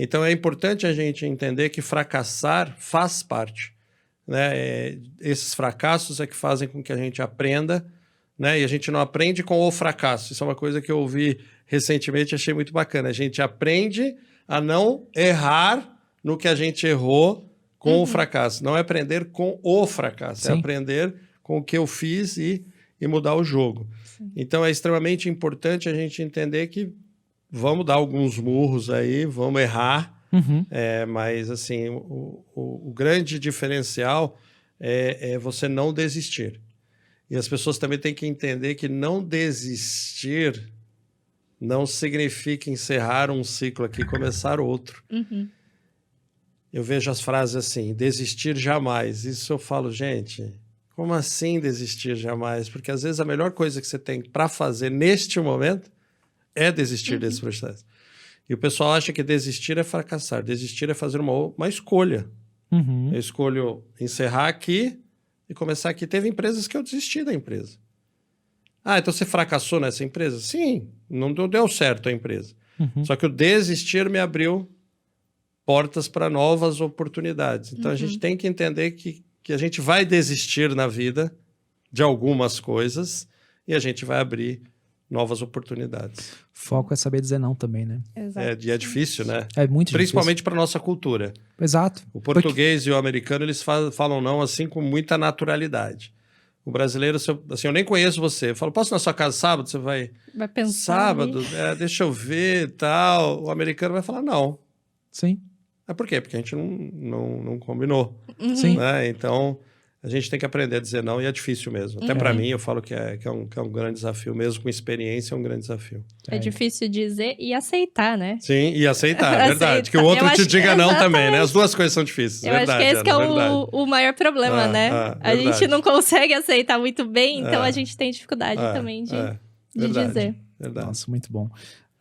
Então, é importante a gente entender que fracassar faz parte. Né? Esses fracassos é que fazem com que a gente aprenda, né? E a gente não aprende com o fracasso. Isso é uma coisa que eu ouvi recentemente e achei muito bacana. A gente aprende a não errar no que a gente errou com o fracasso. Não é aprender com o fracasso, é aprender com o que eu fiz e mudar o jogo. Sim. Então, é extremamente importante a gente entender que vamos dar alguns murros aí, vamos errar, Mas, assim, o grande diferencial é você não desistir. E as pessoas também têm que entender que não desistir não significa encerrar um ciclo aqui e começar outro. Eu vejo as frases assim, desistir jamais. Isso eu falo, gente, como assim desistir jamais? Porque às vezes a melhor coisa que você tem para fazer neste momento é desistir desse processo. E o pessoal acha que desistir é fracassar. Desistir é fazer uma escolha. Eu escolho encerrar aqui e começar aqui. Teve empresas que eu desisti da empresa. Então você fracassou nessa empresa? Sim, não deu certo a empresa. Só que o desistir me abriu portas para novas oportunidades. Então a gente tem que entender que a gente vai desistir na vida de algumas coisas e a gente vai abrir novas oportunidades. Foco é saber dizer não também, né? Exato. E é difícil, né? É muito Principalmente para nossa cultura. Exato. O português e o americano, eles falam não assim com muita naturalidade. O brasileiro, eu nem conheço você. Eu falo, posso ir na sua casa sábado? Você vai pensar. Sábado, deixa eu ver e tal. O americano vai falar não. Sim. Por quê? Porque a gente não combinou. Sim. Né? Então, a gente tem que aprender a dizer não e é difícil mesmo. Até para mim, eu falo que é um grande desafio. Mesmo com experiência, é um grande desafio. É difícil dizer e aceitar, né? Sim, e aceitar, é verdade. Que o outro te diga não também, né? As duas coisas são difíceis, verdade. Eu acho que esse que é o maior problema, né? A gente não consegue aceitar muito bem, então a gente tem dificuldade também de dizer. Verdade. Nossa, muito bom.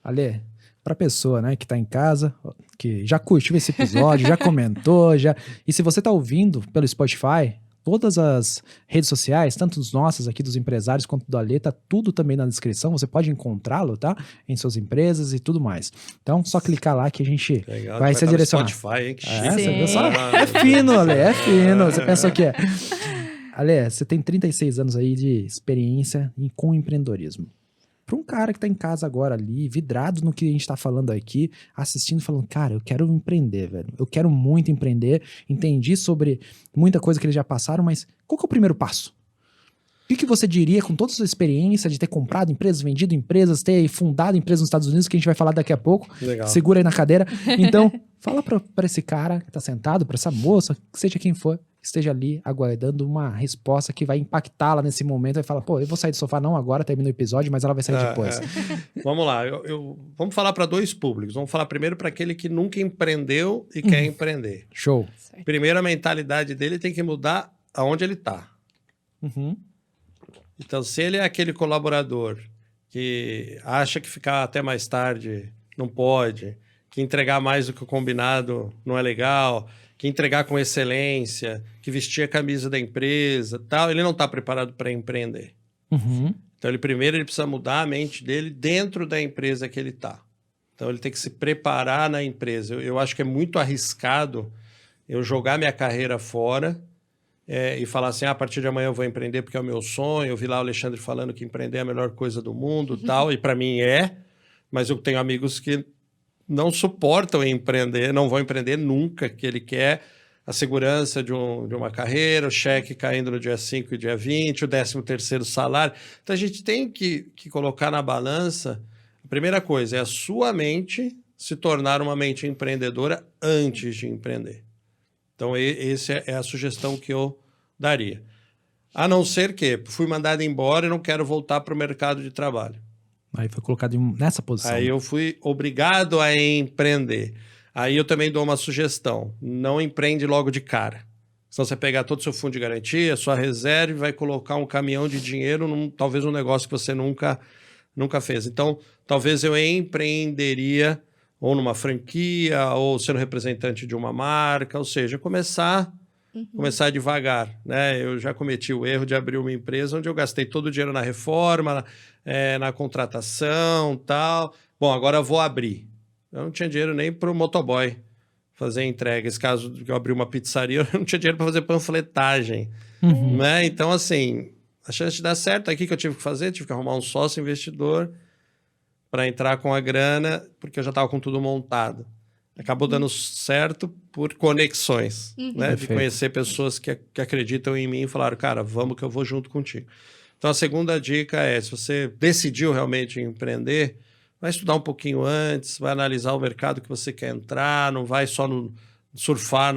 Ale, pra pessoa, né, que tá em casa, que já curtiu esse episódio, já comentou, e se você tá ouvindo pelo Spotify, todas as redes sociais, tanto as nossas aqui dos empresários quanto do Ale, tá tudo também na descrição, você pode encontrá-lo, tá? Em suas empresas e tudo mais. Então, só clicar lá que a gente vai ser direcionado. Spotify, hein? Que É fino, Ale, é fino. Você pensou que é. Ale, você tem 36 anos aí de experiência com empreendedorismo. Para um cara que tá em casa agora ali, vidrado no que a gente tá falando aqui, assistindo, falando, cara, eu quero empreender, velho. Eu quero muito empreender. Entendi sobre muita coisa que eles já passaram, mas qual que é o primeiro passo? O que você diria com toda a sua experiência de ter comprado empresas, vendido empresas, ter fundado empresas nos Estados Unidos, que a gente vai falar daqui a pouco. Legal. Segura aí na cadeira. Então, fala para esse cara que tá sentado, para essa moça, que seja quem for, que esteja ali aguardando uma resposta que vai impactá-la nesse momento. Vai falar, eu vou sair do sofá não agora, termina o episódio, mas ela vai sair depois. Vamos lá, vamos falar para dois públicos. Vamos falar primeiro para aquele que nunca empreendeu e quer empreender. Show. Primeiro, a mentalidade dele tem que mudar aonde ele está. Então, se ele é aquele colaborador que acha que ficar até mais tarde não pode, que entregar mais do que o combinado não é legal, que entregar com excelência, que vestir a camisa da empresa, tal, ele não está preparado para empreender. Então, primeiro ele precisa mudar a mente dele dentro da empresa que ele está. Então, ele tem que se preparar na empresa. Eu acho que é muito arriscado eu jogar minha carreira fora e falar assim, a partir de amanhã eu vou empreender porque é o meu sonho. Eu vi lá o Alexandre falando que empreender é a melhor coisa do mundo, tal, e para mim mas eu tenho amigos que não suportam empreender, não vão empreender nunca, que ele quer a segurança de uma carreira, o cheque caindo no dia 5 e dia 20, o 13º salário. Então, a gente tem que colocar na balança, a primeira coisa é a sua mente se tornar uma mente empreendedora antes de empreender. Então, essa é a sugestão que eu daria. A não ser que fui mandado embora e não quero voltar para o mercado de trabalho. Aí foi colocado nessa posição. Aí eu fui obrigado a empreender. Aí eu também dou uma sugestão. Não empreende logo de cara. Senão você pegar todo o seu fundo de garantia, sua reserva e vai colocar um caminhão de dinheiro talvez um negócio que você nunca fez. Então, talvez eu empreenderia ou numa franquia, ou sendo representante de uma marca, ou seja, começar devagar, né? Eu já cometi o erro de abrir uma empresa onde eu gastei todo o dinheiro na reforma, na contratação, tal. Bom, agora eu vou abrir. Eu não tinha dinheiro nem para o motoboy fazer entrega. Esse caso que eu abri uma pizzaria, eu não tinha dinheiro para fazer panfletagem, né? Então, assim, a chance de dar certo, aí o que eu tive que fazer? Tive que arrumar um sócio investidor para entrar com a grana, porque eu já estava com tudo montado. Acabou dando certo por conexões, né? De conhecer pessoas que acreditam em mim e falaram, cara, vamos que eu vou junto contigo. Então, a segunda dica é, se você decidiu realmente empreender, vai estudar um pouquinho antes, vai analisar o mercado que você quer entrar, não vai só surfar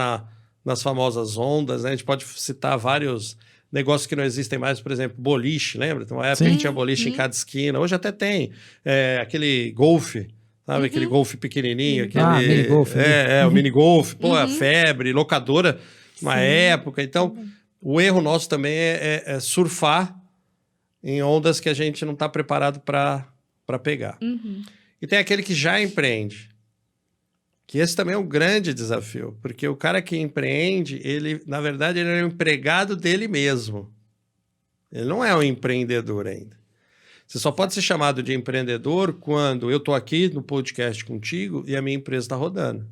nas famosas ondas, né? A gente pode citar vários negócios que não existem mais, por exemplo, boliche, lembra? Tem uma época que tinha boliche em cada esquina, hoje até tem aquele golfe, sabe? Aquele golfe pequenininho, aquele... mini golfe. o mini golfe, pô, a febre, locadora, uma época. Então, o erro nosso também é surfar em ondas que a gente não está preparado para pegar. E tem aquele que já empreende, que esse também é um grande desafio, porque o cara que empreende, ele, na verdade, ele é um empregado dele mesmo. Ele não é um empreendedor ainda. Você só pode ser chamado de empreendedor quando eu estou aqui no podcast contigo e a minha empresa está rodando.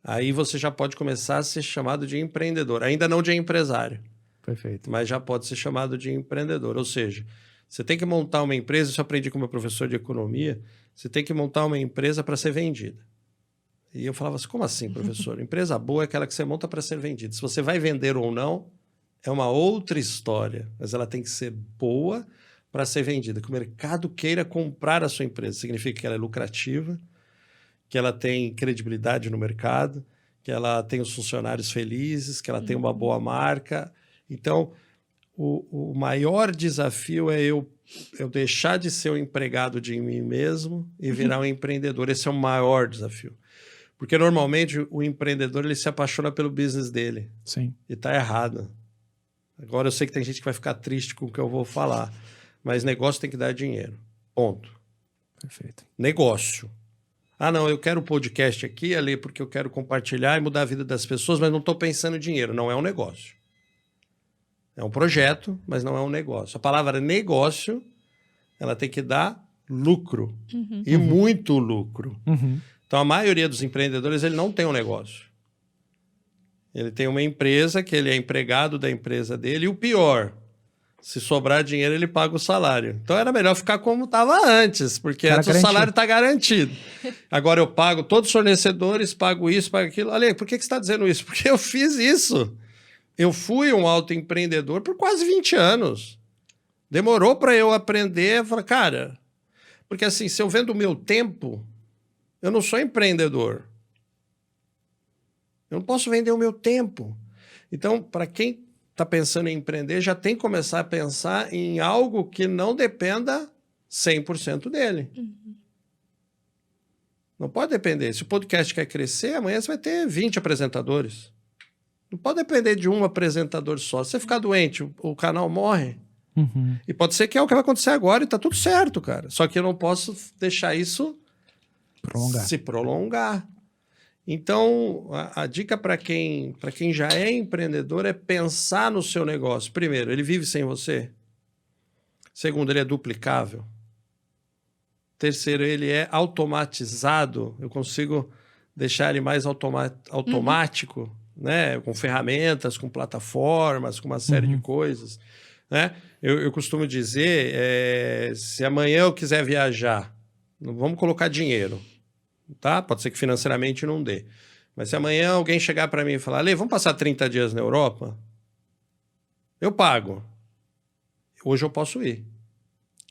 Aí você já pode começar a ser chamado de empreendedor, ainda não de empresário. Perfeito. Mas já pode ser chamado de empreendedor. Ou seja, você tem que montar uma empresa, isso eu aprendi com meu professor de economia, você tem que montar uma empresa para ser vendida. E eu falava assim, como assim, professor? Empresa boa é aquela que você monta para ser vendida. Se você vai vender ou não, é uma outra história. Mas ela tem que ser boa para ser vendida. Que o mercado queira comprar a sua empresa. Significa que ela é lucrativa, que ela tem credibilidade no mercado, que ela tem os funcionários felizes, que ela tem uma boa marca. Então, o maior desafio é eu deixar de ser um empregado de mim mesmo e virar um empreendedor. Esse é o maior desafio. Porque, normalmente, o empreendedor ele se apaixona pelo business dele. Sim. E está errado. Agora, eu sei que tem gente que vai ficar triste com o que eu vou falar, mas negócio tem que dar dinheiro. Ponto. Perfeito. Negócio. Ah, não, eu quero um podcast aqui, ali, porque eu quero compartilhar e mudar a vida das pessoas, mas não estou pensando em dinheiro. Não é um negócio. É um projeto, mas não é um negócio. A palavra negócio, ela tem que dar lucro. E muito lucro. Então, a maioria dos empreendedores, ele não tem um negócio. Ele tem uma empresa que ele é empregado da empresa dele. E o pior, se sobrar dinheiro, ele paga o salário. Então, era melhor ficar como estava antes, porque antes o salário está garantido. Agora, eu pago todos os fornecedores, pago isso, pago aquilo. Olha, por que você está dizendo isso? Porque eu fiz isso. Eu fui um autoempreendedor por quase 20 anos. Demorou para eu aprender. Falar, cara, porque assim, se eu vendo o meu tempo, eu não sou empreendedor. Eu não posso vender o meu tempo. Então, para quem está pensando em empreender, já tem que começar a pensar em algo que não dependa 100% dele. Não pode depender. Se o podcast quer crescer, amanhã você vai ter 20 apresentadores. Não pode depender de um apresentador só. Se você ficar doente, o canal morre. E pode ser que é o que vai acontecer agora e tá tudo certo, cara. Só que eu não posso deixar isso se prolongar. Então, a dica para quem já é empreendedor é pensar no seu negócio. Primeiro, ele vive sem você. Segundo, ele é duplicável. Terceiro, ele é automatizado. Eu consigo deixar ele mais automático, né? Com ferramentas, com plataformas, com uma série de coisas. Né? Eu costumo dizer, se amanhã eu quiser viajar, não vamos colocar dinheiro. Tá? Pode ser que financeiramente não dê. Mas se amanhã alguém chegar para mim e falar, Lê, vamos passar 30 dias na Europa? Eu pago. Hoje eu posso ir.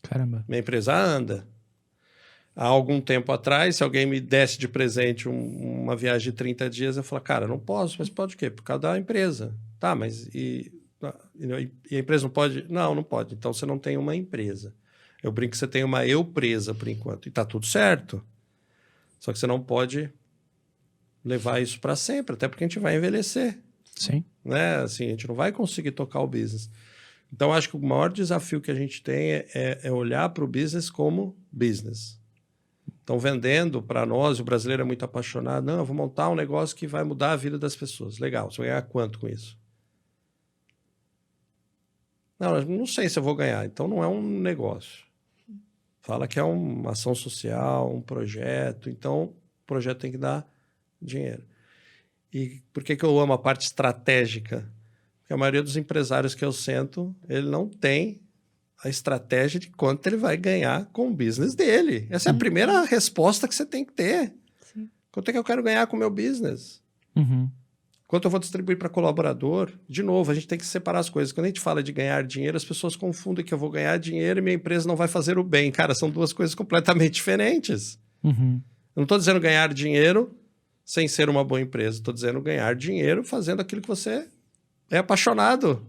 Caramba. Minha empresa anda. Há algum tempo atrás, se alguém me desse de presente uma viagem de 30 dias, eu falo, cara, não posso. Mas pode o quê? Por causa da empresa. Tá, mas e a empresa não pode? Não, não pode. Então você não tem uma empresa. Eu brinco que você tem uma eu-presa por enquanto. E tá tudo certo. Só que você não pode levar isso para sempre, até porque a gente vai envelhecer. Sim. Né? Assim, a gente não vai conseguir tocar o business. Então, acho que o maior desafio que a gente tem é olhar para o business como business. Então, vendendo para nós, o brasileiro é muito apaixonado. Não, eu vou montar um negócio que vai mudar a vida das pessoas. Legal, você vai ganhar quanto com isso? Não sei se eu vou ganhar. Então, não é um negócio. Fala que é uma ação social, um projeto. Então, o projeto tem que dar dinheiro. E por que eu amo a parte estratégica? Porque a maioria dos empresários que eu sento, ele não tem a estratégia de quanto ele vai ganhar com o business dele. Essa é a primeira resposta que você tem que ter. Sim. Quanto é que eu quero ganhar com o meu business? Quanto eu vou distribuir para colaborador? De novo, a gente tem que separar as coisas. Quando a gente fala de ganhar dinheiro, as pessoas confundem que eu vou ganhar dinheiro e minha empresa não vai fazer o bem. Cara, são duas coisas completamente diferentes. Uhum. Eu não estou dizendo ganhar dinheiro sem ser uma boa empresa. Estou dizendo ganhar dinheiro fazendo aquilo que você é apaixonado.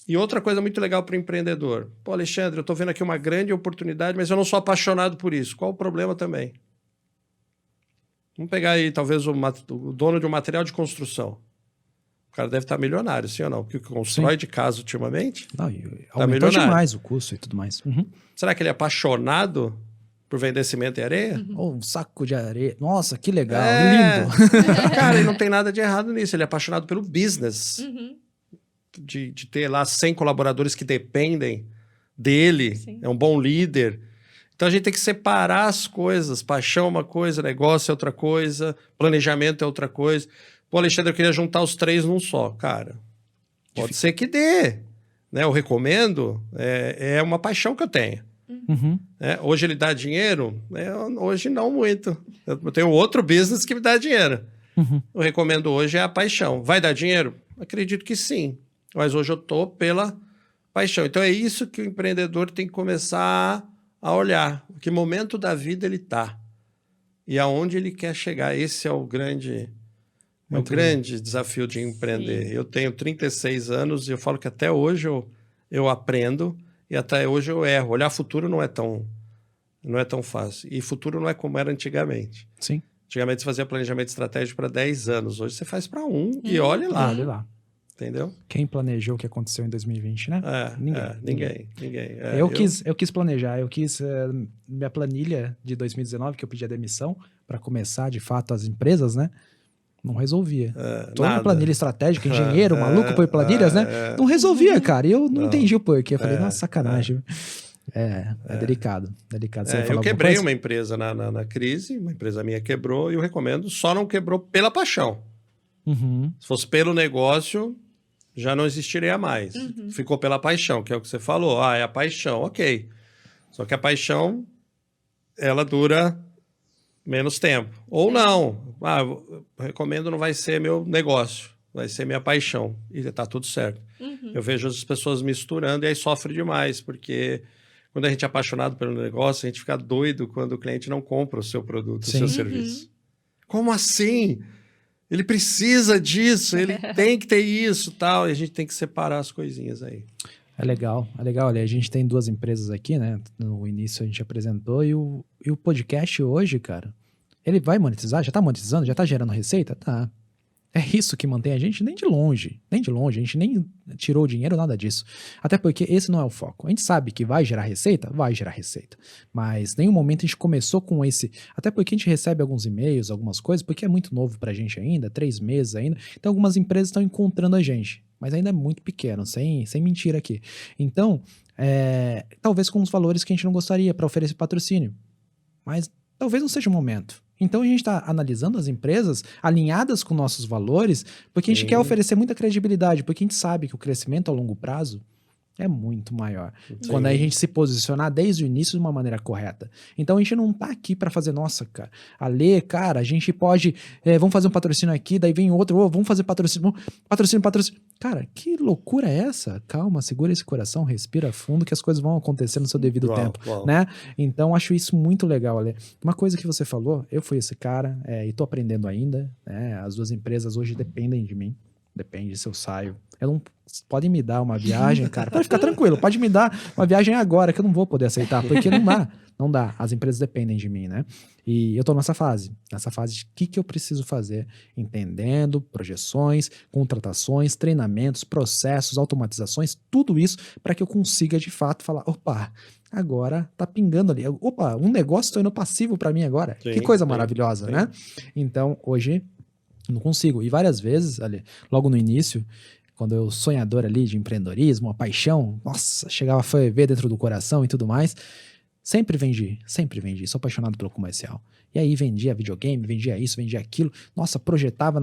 E outra coisa muito legal para o empreendedor. Pô, Alexandre, eu estou vendo aqui uma grande oportunidade, mas eu não sou apaixonado por isso. Qual o problema também? Vamos pegar aí, talvez, o dono de um material de construção. O cara deve estar milionário, sim ou não? Porque o que constrói de casa ultimamente... Não, aumentou demais o custo e tudo mais. Uhum. Será que ele é apaixonado por vender cimento e areia? Ou um saco de areia. Nossa, que legal, lindo. Cara, ele não tem nada de errado nisso. Ele é apaixonado pelo business. De ter lá 100 colaboradores que dependem dele. Sim. É um bom líder. Então a gente tem que separar as coisas. Paixão é uma coisa, negócio é outra coisa, planejamento é outra coisa. Pô, Alexandre, eu queria juntar os três num só. Cara, pode ser que dê. Né? Eu recomendo, é uma paixão que eu tenho. Uhum. Hoje ele dá dinheiro? Hoje não muito. Eu tenho outro business que me dá dinheiro. Uhum. Eu recomendo hoje a paixão. Vai dar dinheiro? Acredito que sim. Mas hoje eu estou pela paixão. Então é isso que o empreendedor tem que começar a olhar. Em que momento da vida ele está. E aonde ele quer chegar. Esse é o grande desafio de empreender. Sim. Eu tenho 36 anos e eu falo que até hoje eu aprendo e até hoje eu erro. Olhar futuro não é tão fácil. E futuro não é como era antigamente. Sim. Antigamente você fazia planejamento estratégico para 10 anos. Hoje você faz para 1 e olhe lá. Olhe lá. Entendeu? Quem planejou o que aconteceu em 2020, né? Ninguém. Eu quis planejar, minha planilha de 2019, que eu pedi a demissão para começar, de fato, as empresas, né? Não resolvia. Toda a planilha estratégica, engenheiro, maluco por planilhas, né? Não resolvia, cara. E eu não entendi o porquê. Eu falei, nossa, sacanagem. É delicado. Eu quebrei uma empresa na crise, uma empresa minha quebrou, e eu recomendo, só não quebrou pela paixão. Uhum. Se fosse pelo negócio, já não existiria mais. Uhum. Ficou pela paixão, que é o que você falou. É a paixão, ok. Só que a paixão, ela dura menos tempo. Ou não. Eu recomendo, não vai ser meu negócio, vai ser minha paixão. E tá tudo certo. Uhum. Eu vejo as pessoas misturando e aí sofre demais, porque quando a gente é apaixonado pelo negócio, a gente fica doido quando o cliente não compra o seu produto, o seu serviço. Como assim? Ele precisa disso, ele tem que ter isso, tal, e a gente tem que separar as coisinhas aí. É legal. Olha, a gente tem 2 empresas aqui, né? No início a gente apresentou, e o podcast hoje, cara, ele vai monetizar? Já tá monetizando? Já tá gerando receita? Tá. É isso que mantém a gente? Nem de longe, a gente nem tirou o dinheiro, nada disso. Até porque esse não é o foco. A gente sabe que vai gerar receita? Vai gerar receita. Mas em nenhum momento a gente começou com esse... Até porque a gente recebe alguns e-mails, algumas coisas, porque é muito novo pra gente ainda, 3 meses ainda. Então algumas empresas estão encontrando a gente, mas ainda é muito pequeno, sem mentira aqui. Então, talvez com os valores que a gente não gostaria para oferecer patrocínio. Mas talvez não seja o momento. Então a gente está analisando as empresas alinhadas com nossos valores, porque a gente quer oferecer muita credibilidade, porque a gente sabe que o crescimento a longo prazo é muito maior. Sim. Quando a gente se posicionar desde o início de uma maneira correta. Então a gente não tá aqui para fazer, nossa, cara, cara, a gente pode, vamos fazer um patrocínio aqui, daí vem outro, vamos fazer patrocínio. Cara, que loucura é essa? Calma, segura esse coração, respira fundo, que as coisas vão acontecer no seu devido tempo, né? Então acho isso muito legal, Ale. Uma coisa que você falou, eu fui esse cara, e tô aprendendo ainda, né? As 2 empresas hoje dependem de mim. Depende se eu saio. Podem me dar uma viagem, cara. Pode ficar tranquilo, pode me dar uma viagem agora, que eu não vou poder aceitar, porque não dá. As empresas dependem de mim, né? E eu tô nessa fase de o que eu preciso fazer, entendendo projeções, contratações, treinamentos, processos, automatizações, tudo isso para que eu consiga de fato falar, opa, agora tá pingando ali. Opa, um negócio tá indo passivo para mim agora. Sim, que coisa maravilhosa, né? Então, hoje não consigo. E várias vezes, ali, logo no início, quando eu sonhador ali de empreendedorismo, a paixão, nossa, chegava a ferver dentro do coração e tudo mais, sempre vendi, sou apaixonado pelo comercial. E aí vendia videogame, vendia isso, vendia aquilo, nossa, projetava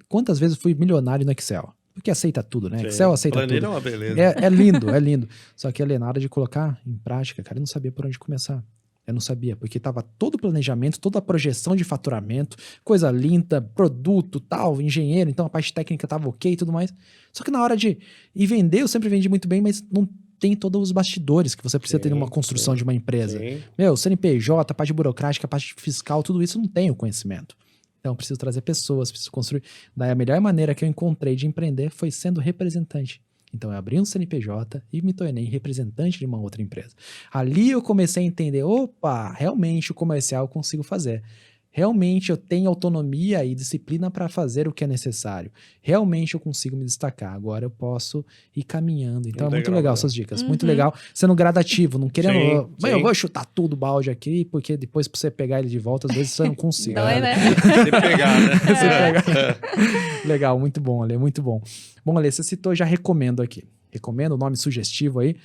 quantas vezes fui milionário no Excel? Porque aceita tudo, né? Sim. Excel aceita planilha tudo. É uma beleza. É lindo. Só que ali, na hora de colocar em prática, cara, eu não sabia por onde começar. Eu não sabia, porque tava todo o planejamento, toda a projeção de faturamento, coisa linda, produto, tal, engenheiro, então a parte técnica tava ok e tudo mais. Só que na hora de ir vender, eu sempre vendi muito bem, mas não tem todos os bastidores que você precisa ter numa construção de uma empresa. Meu, CNPJ, parte burocrática, parte fiscal, tudo isso eu não tenho conhecimento. Então, eu preciso trazer pessoas, preciso construir. Daí, a melhor maneira que eu encontrei de empreender foi sendo representante. Então, eu abri um CNPJ e me tornei representante de uma outra empresa. Ali eu comecei a entender, opa, realmente o comercial eu consigo fazer. Realmente eu tenho autonomia e disciplina para fazer o que é necessário. Realmente eu consigo me destacar. Agora eu posso ir caminhando. Então é muito legal essas dicas. Muito legal. Sendo gradativo, não querendo... Eu vou chutar tudo o balde aqui, porque depois pra você pegar ele de volta, às vezes você não consegue. Dói, né? Se pegar, né? Se pegar. Legal, muito bom, Ale, muito bom. Bom, Ale, você citou, já recomendo aqui. Recomendo, o nome sugestivo aí.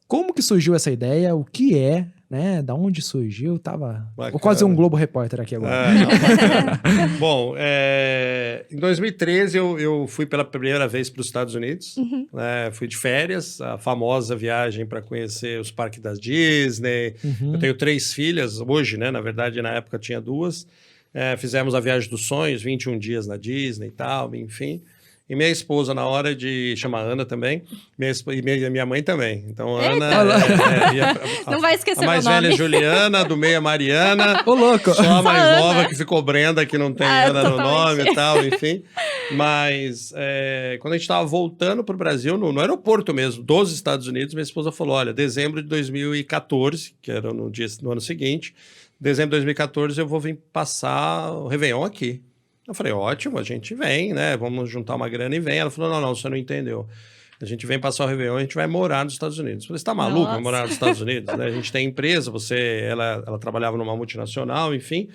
Como que surgiu essa ideia? O que é, né? Da onde surgiu? Tava quase um Globo Repórter aqui agora. Bom, em 2013 eu fui pela primeira vez para os Estados Unidos. Fui de férias, a famosa viagem para conhecer os parques da Disney. Eu tenho 3 filhas hoje, né? Na verdade, na época tinha 2. Fizemos a viagem dos sonhos, 21 dias na Disney e tal, enfim. E minha esposa, na hora de... Chama Ana também. Minha mãe também. Então, Ana... não vai esquecer a mais meu nome. velha é Juliana, do meio é Mariana. Ô, louco! Só a mais Ana. nova que ficou Brenda, que não tem Ana no nome e tal, enfim. Mas, quando a gente estava voltando para o Brasil, no aeroporto mesmo, dos Estados Unidos, minha esposa falou, olha, dezembro de 2014, que era no ano seguinte, dezembro de 2014 eu vou vir passar o Réveillon aqui. Eu falei, ótimo, a gente vem, né? Vamos juntar uma grana e vem. Ela falou, não, você não entendeu. A gente vem passar o Réveillon, a gente vai morar nos Estados Unidos. Eu falei, você tá maluco? Vai morar nos Estados Unidos? Né? A gente tem empresa, ela trabalhava numa multinacional, enfim.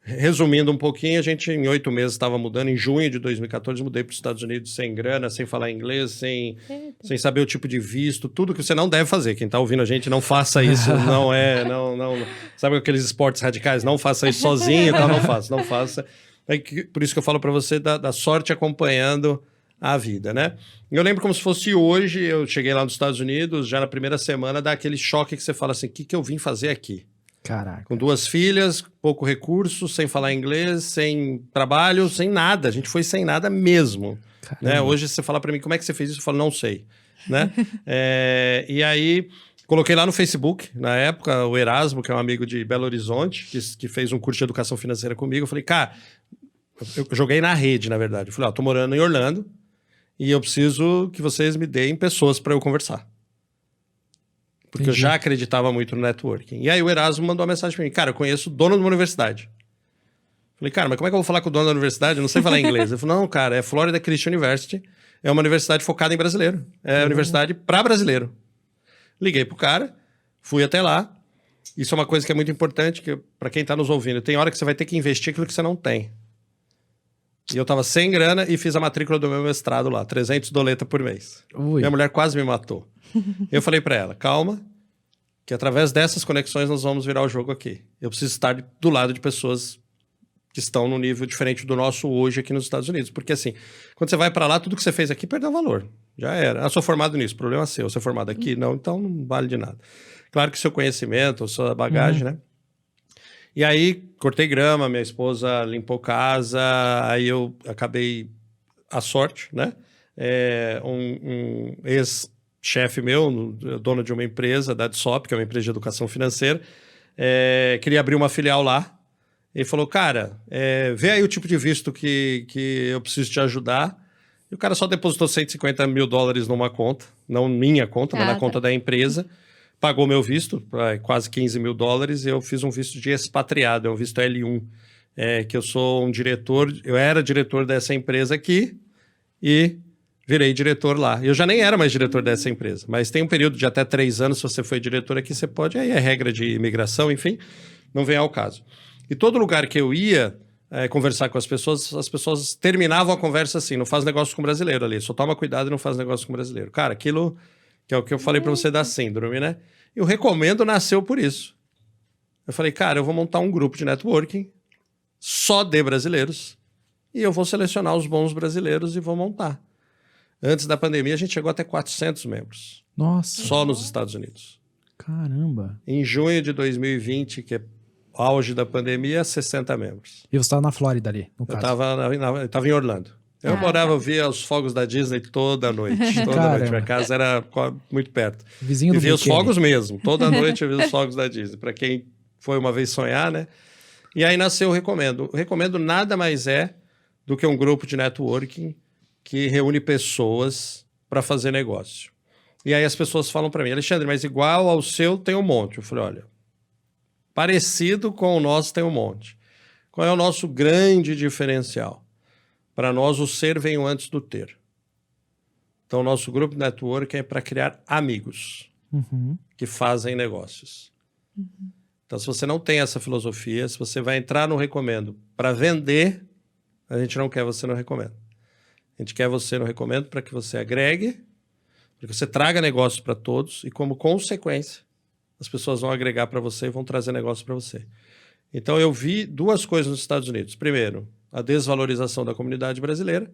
Resumindo um pouquinho, a gente em 8 meses estava mudando. Em junho de 2014, mudei para os Estados Unidos sem grana, sem falar inglês, sem saber o tipo de visto, tudo que você não deve fazer. Quem está ouvindo a gente, não faça isso. Não. Sabe aqueles esportes radicais? Não faça isso sozinho e tal, não faça. Por isso que eu falo para você da sorte acompanhando a vida, né? Eu lembro como se fosse hoje, eu cheguei lá nos Estados Unidos, já na primeira semana, dá aquele choque que você fala assim, o que eu vim fazer aqui? Caraca. Com 2 filhas, pouco recurso, sem falar inglês, sem trabalho, sem nada. A gente foi sem nada mesmo. Né? Hoje você fala para mim, como é que você fez isso? Eu falo, não sei. Né? E aí... Coloquei lá no Facebook, na época, o Erasmo, que é um amigo de Belo Horizonte, que fez um curso de educação financeira comigo. Eu falei, cara, eu joguei na rede, na verdade. Eu falei, tô morando em Orlando e eu preciso que vocês me deem pessoas para eu conversar. Porque eu já acreditava muito no networking. E aí o Erasmo mandou uma mensagem para mim, cara, eu conheço o dono de uma universidade. Eu falei, cara, mas como é que eu vou falar com o dono da universidade? Eu não sei falar inglês. Ele falou, não, cara, é Florida Christian University, é uma universidade focada em brasileiro. É universidade para brasileiro. Liguei pro cara, fui até lá. Isso é uma coisa que é muito importante para quem tá nos ouvindo. Tem hora que você vai ter que investir aquilo que você não tem. E eu tava sem grana e fiz a matrícula do meu mestrado lá, $300 por mês. Ui. Minha mulher quase me matou. Eu falei para ela, calma, que através dessas conexões nós vamos virar o jogo aqui. Eu preciso estar do lado de pessoas que estão num nível diferente do nosso hoje aqui nos Estados Unidos. Porque assim, quando você vai para lá, tudo que você fez aqui perdeu valor. Já era. Sou formado nisso, problema seu. Sou formado aqui? Não, então não vale de nada. Claro que seu conhecimento, sua bagagem, né? E aí, cortei grama, minha esposa limpou casa, aí eu acabei à sorte, né? Um ex-chefe meu, dono de uma empresa, da DSOP, que é uma empresa de educação financeira, queria abrir uma filial lá. Ele falou, cara, vê aí o tipo de visto que eu preciso te ajudar. E o cara só depositou $150 mil numa conta, não minha conta, mas na conta da empresa. Pagou meu visto, quase $15 mil, e eu fiz um visto de expatriado, é um visto L1. Que eu sou um diretor, eu era diretor dessa empresa aqui e virei diretor lá. Eu já nem era mais diretor dessa empresa, mas tem um período de até 3 anos, se você foi diretor aqui, você pode, aí é regra de imigração, enfim, não vem ao caso. E todo lugar que eu ia conversar com as pessoas terminavam a conversa assim, não faz negócio com brasileiro ali, só toma cuidado e não faz negócio com brasileiro. Cara, aquilo que é o que eu falei para você da síndrome, né? Eu recomendo, nasceu por isso. Eu falei, cara, eu vou montar um grupo de networking só de brasileiros e eu vou selecionar os bons brasileiros e vou montar. Antes da pandemia, a gente chegou até 400 membros. Nossa. Só nos Estados Unidos. Caramba. Em junho de 2020, que é auge da pandemia, 60 membros. E você estava na Flórida ali, no caso? Eu estava em Orlando. Eu eu via os fogos da Disney toda noite. Toda noite. Minha casa era muito perto. Vizinho do via os fogos mesmo. Toda noite eu via os fogos da Disney. Para quem foi uma vez sonhar, né? E aí nasceu o Recomendo. O Recomendo nada mais é do que um grupo de networking que reúne pessoas para fazer negócio. E aí as pessoas falam para mim, Alexandre, mas igual ao seu tem um monte. Eu falei, olha, parecido com o nosso tem um monte. Qual é o nosso grande diferencial? Para nós, o ser vem antes do ter. Então, o nosso grupo de network é para criar amigos que fazem negócios. Então, se você não tem essa filosofia, se você vai entrar no Recomendo para vender, a gente não quer você no Recomendo. A gente quer você no Recomendo para que você agregue, para que você traga negócios para todos e, como consequência, as pessoas vão agregar para você e vão trazer negócios para você. Então, eu vi duas coisas nos Estados Unidos. Primeiro, a desvalorização da comunidade brasileira.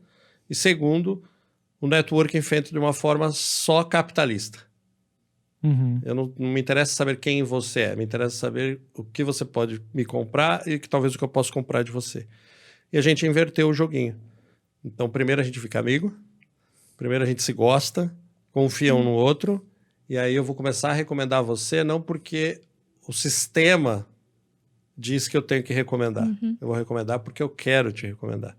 E segundo, o networking feito de uma forma só capitalista. Eu não me interessa saber quem você é, me interessa saber o que você pode me comprar e talvez o que eu posso comprar de você. E a gente inverteu o joguinho. Então, primeiro a gente fica amigo, primeiro a gente se gosta, confia um no outro, e aí eu vou começar a recomendar você, não porque o sistema diz que eu tenho que recomendar. Eu vou recomendar porque eu quero te recomendar.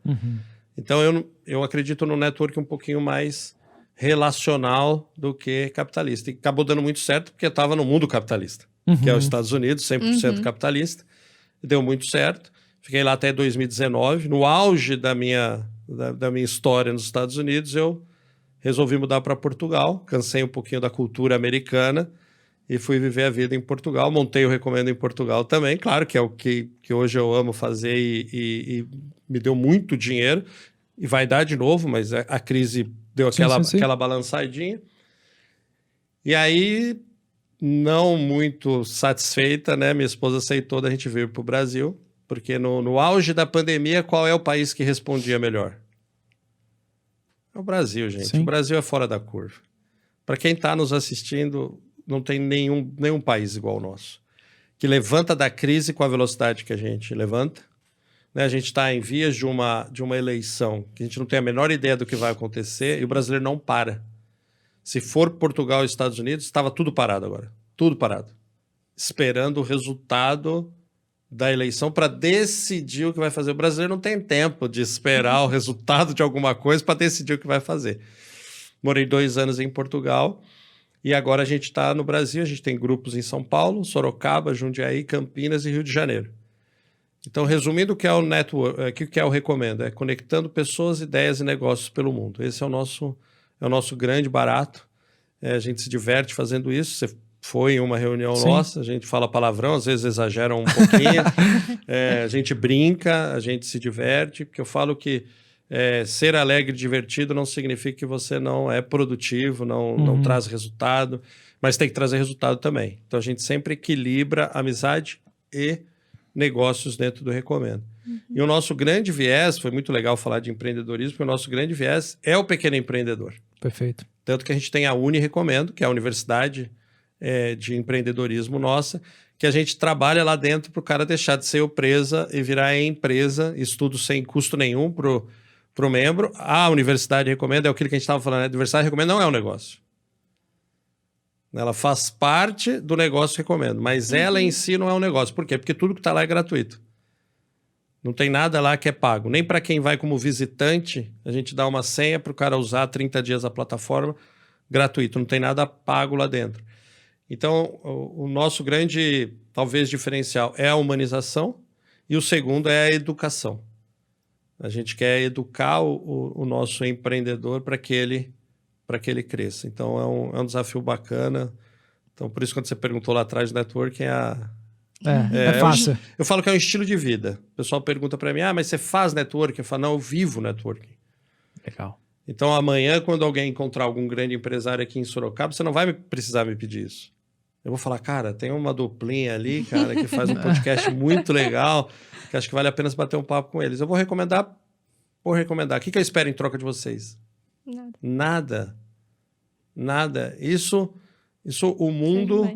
Então, eu acredito no network um pouquinho mais relacional do que capitalista. E acabou dando muito certo porque eu estava no mundo capitalista, que é os Estados Unidos, 100% capitalista. Deu muito certo. Fiquei lá até 2019. No auge da minha história nos Estados Unidos, eu resolvi mudar para Portugal. Cansei um pouquinho da cultura americana e fui viver a vida em Portugal. Montei o Recomendo em Portugal também. Claro que é o que hoje eu amo fazer e me deu muito dinheiro. E vai dar de novo, mas a crise deu aquela balançadinha. E aí, não muito satisfeita, né? Minha esposa aceitou da gente vir para o Brasil. Porque no auge da pandemia, qual é o país que respondia melhor? É o Brasil, gente. Sim. O Brasil é fora da curva. Para quem está nos assistindo, não tem nenhum país igual ao nosso, que levanta da crise com a velocidade que a gente levanta. Né? A gente está em vias de uma eleição que a gente não tem a menor ideia do que vai acontecer e o brasileiro não para. Se for Portugal e Estados Unidos, estava tudo parado agora. Tudo parado. Esperando o resultado da eleição para decidir o que vai fazer. O brasileiro não tem tempo de esperar o resultado de alguma coisa para decidir o que vai fazer. Morei 2 anos em Portugal e agora a gente está no Brasil. A gente tem grupos em São Paulo, Sorocaba, Jundiaí, Campinas e Rio de Janeiro. Então, resumindo, o que é o network, o que é o Recomendo? É conectando pessoas, ideias e negócios pelo mundo. Esse é o nosso grande barato. A gente se diverte fazendo isso. Você foi em uma reunião nossa, a gente fala palavrão, às vezes exagera um pouquinho, a gente brinca, a gente se diverte, porque eu falo que ser alegre e divertido não significa que você não é produtivo, não traz resultado, mas tem que trazer resultado também. Então a gente sempre equilibra amizade e negócios dentro do Recomendo. E o nosso grande viés, foi muito legal falar de empreendedorismo, porque o nosso grande viés é o pequeno empreendedor. Perfeito. Tanto que a gente tem a Uni Recomendo, que é a universidade de empreendedorismo nossa, que a gente trabalha lá dentro para o cara deixar de ser empresa e virar empresa, estudo sem custo nenhum para o membro. A Universidade Recomendo, é aquilo que a gente estava falando, né? A Universidade Recomendo não é um negócio. Ela faz parte do negócio Recomendo, mas ela em si não é um negócio. Por quê? Porque tudo que está lá é gratuito. Não tem nada lá que é pago. Nem para quem vai como visitante, a gente dá uma senha para o cara usar 30 dias a plataforma gratuito. Não tem nada pago lá dentro. Então, o nosso grande, talvez, diferencial é a humanização e o segundo é a educação. A gente quer educar o nosso empreendedor para que ele cresça. Então, é um desafio bacana. Então, por isso, quando você perguntou lá atrás do networking, é fácil. Eu falo que é um estilo de vida. O pessoal pergunta para mim, mas você faz networking? Eu falo, não, eu vivo networking. Legal. Então, amanhã, quando alguém encontrar algum grande empresário aqui em Sorocaba, você não vai precisar me pedir isso. Eu vou falar, cara, tem uma duplinha ali, cara, que faz um podcast muito legal, que acho que vale a pena bater um papo com eles. Eu vou recomendar. O que eu espero em troca de vocês? Nada. Nada. Isso o mundo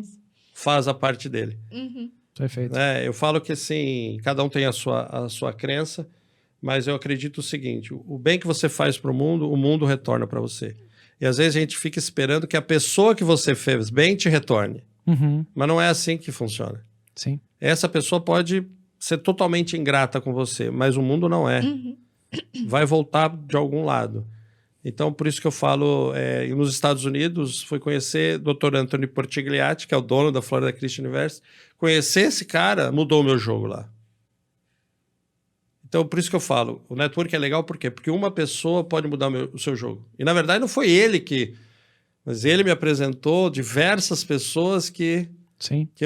faz a parte dele. Perfeito. Eu falo que, assim, cada um tem a sua crença, mas eu acredito o seguinte, o bem que você faz para o mundo retorna para você. E às vezes a gente fica esperando que a pessoa que você fez bem te retorne. Mas não é assim que funciona. Sim. Essa pessoa pode ser totalmente ingrata com você, mas o mundo não é. Vai voltar de algum lado. Então, por isso que eu falo, nos Estados Unidos, fui conhecer o Dr. Anthony Portigliatti, que é o dono da Florida Christian University. Conhecer esse cara mudou o meu jogo lá. Então, por isso que eu falo, o network é legal por quê? Porque uma pessoa pode mudar o seu jogo. E, na verdade, não foi ele mas ele me apresentou diversas pessoas que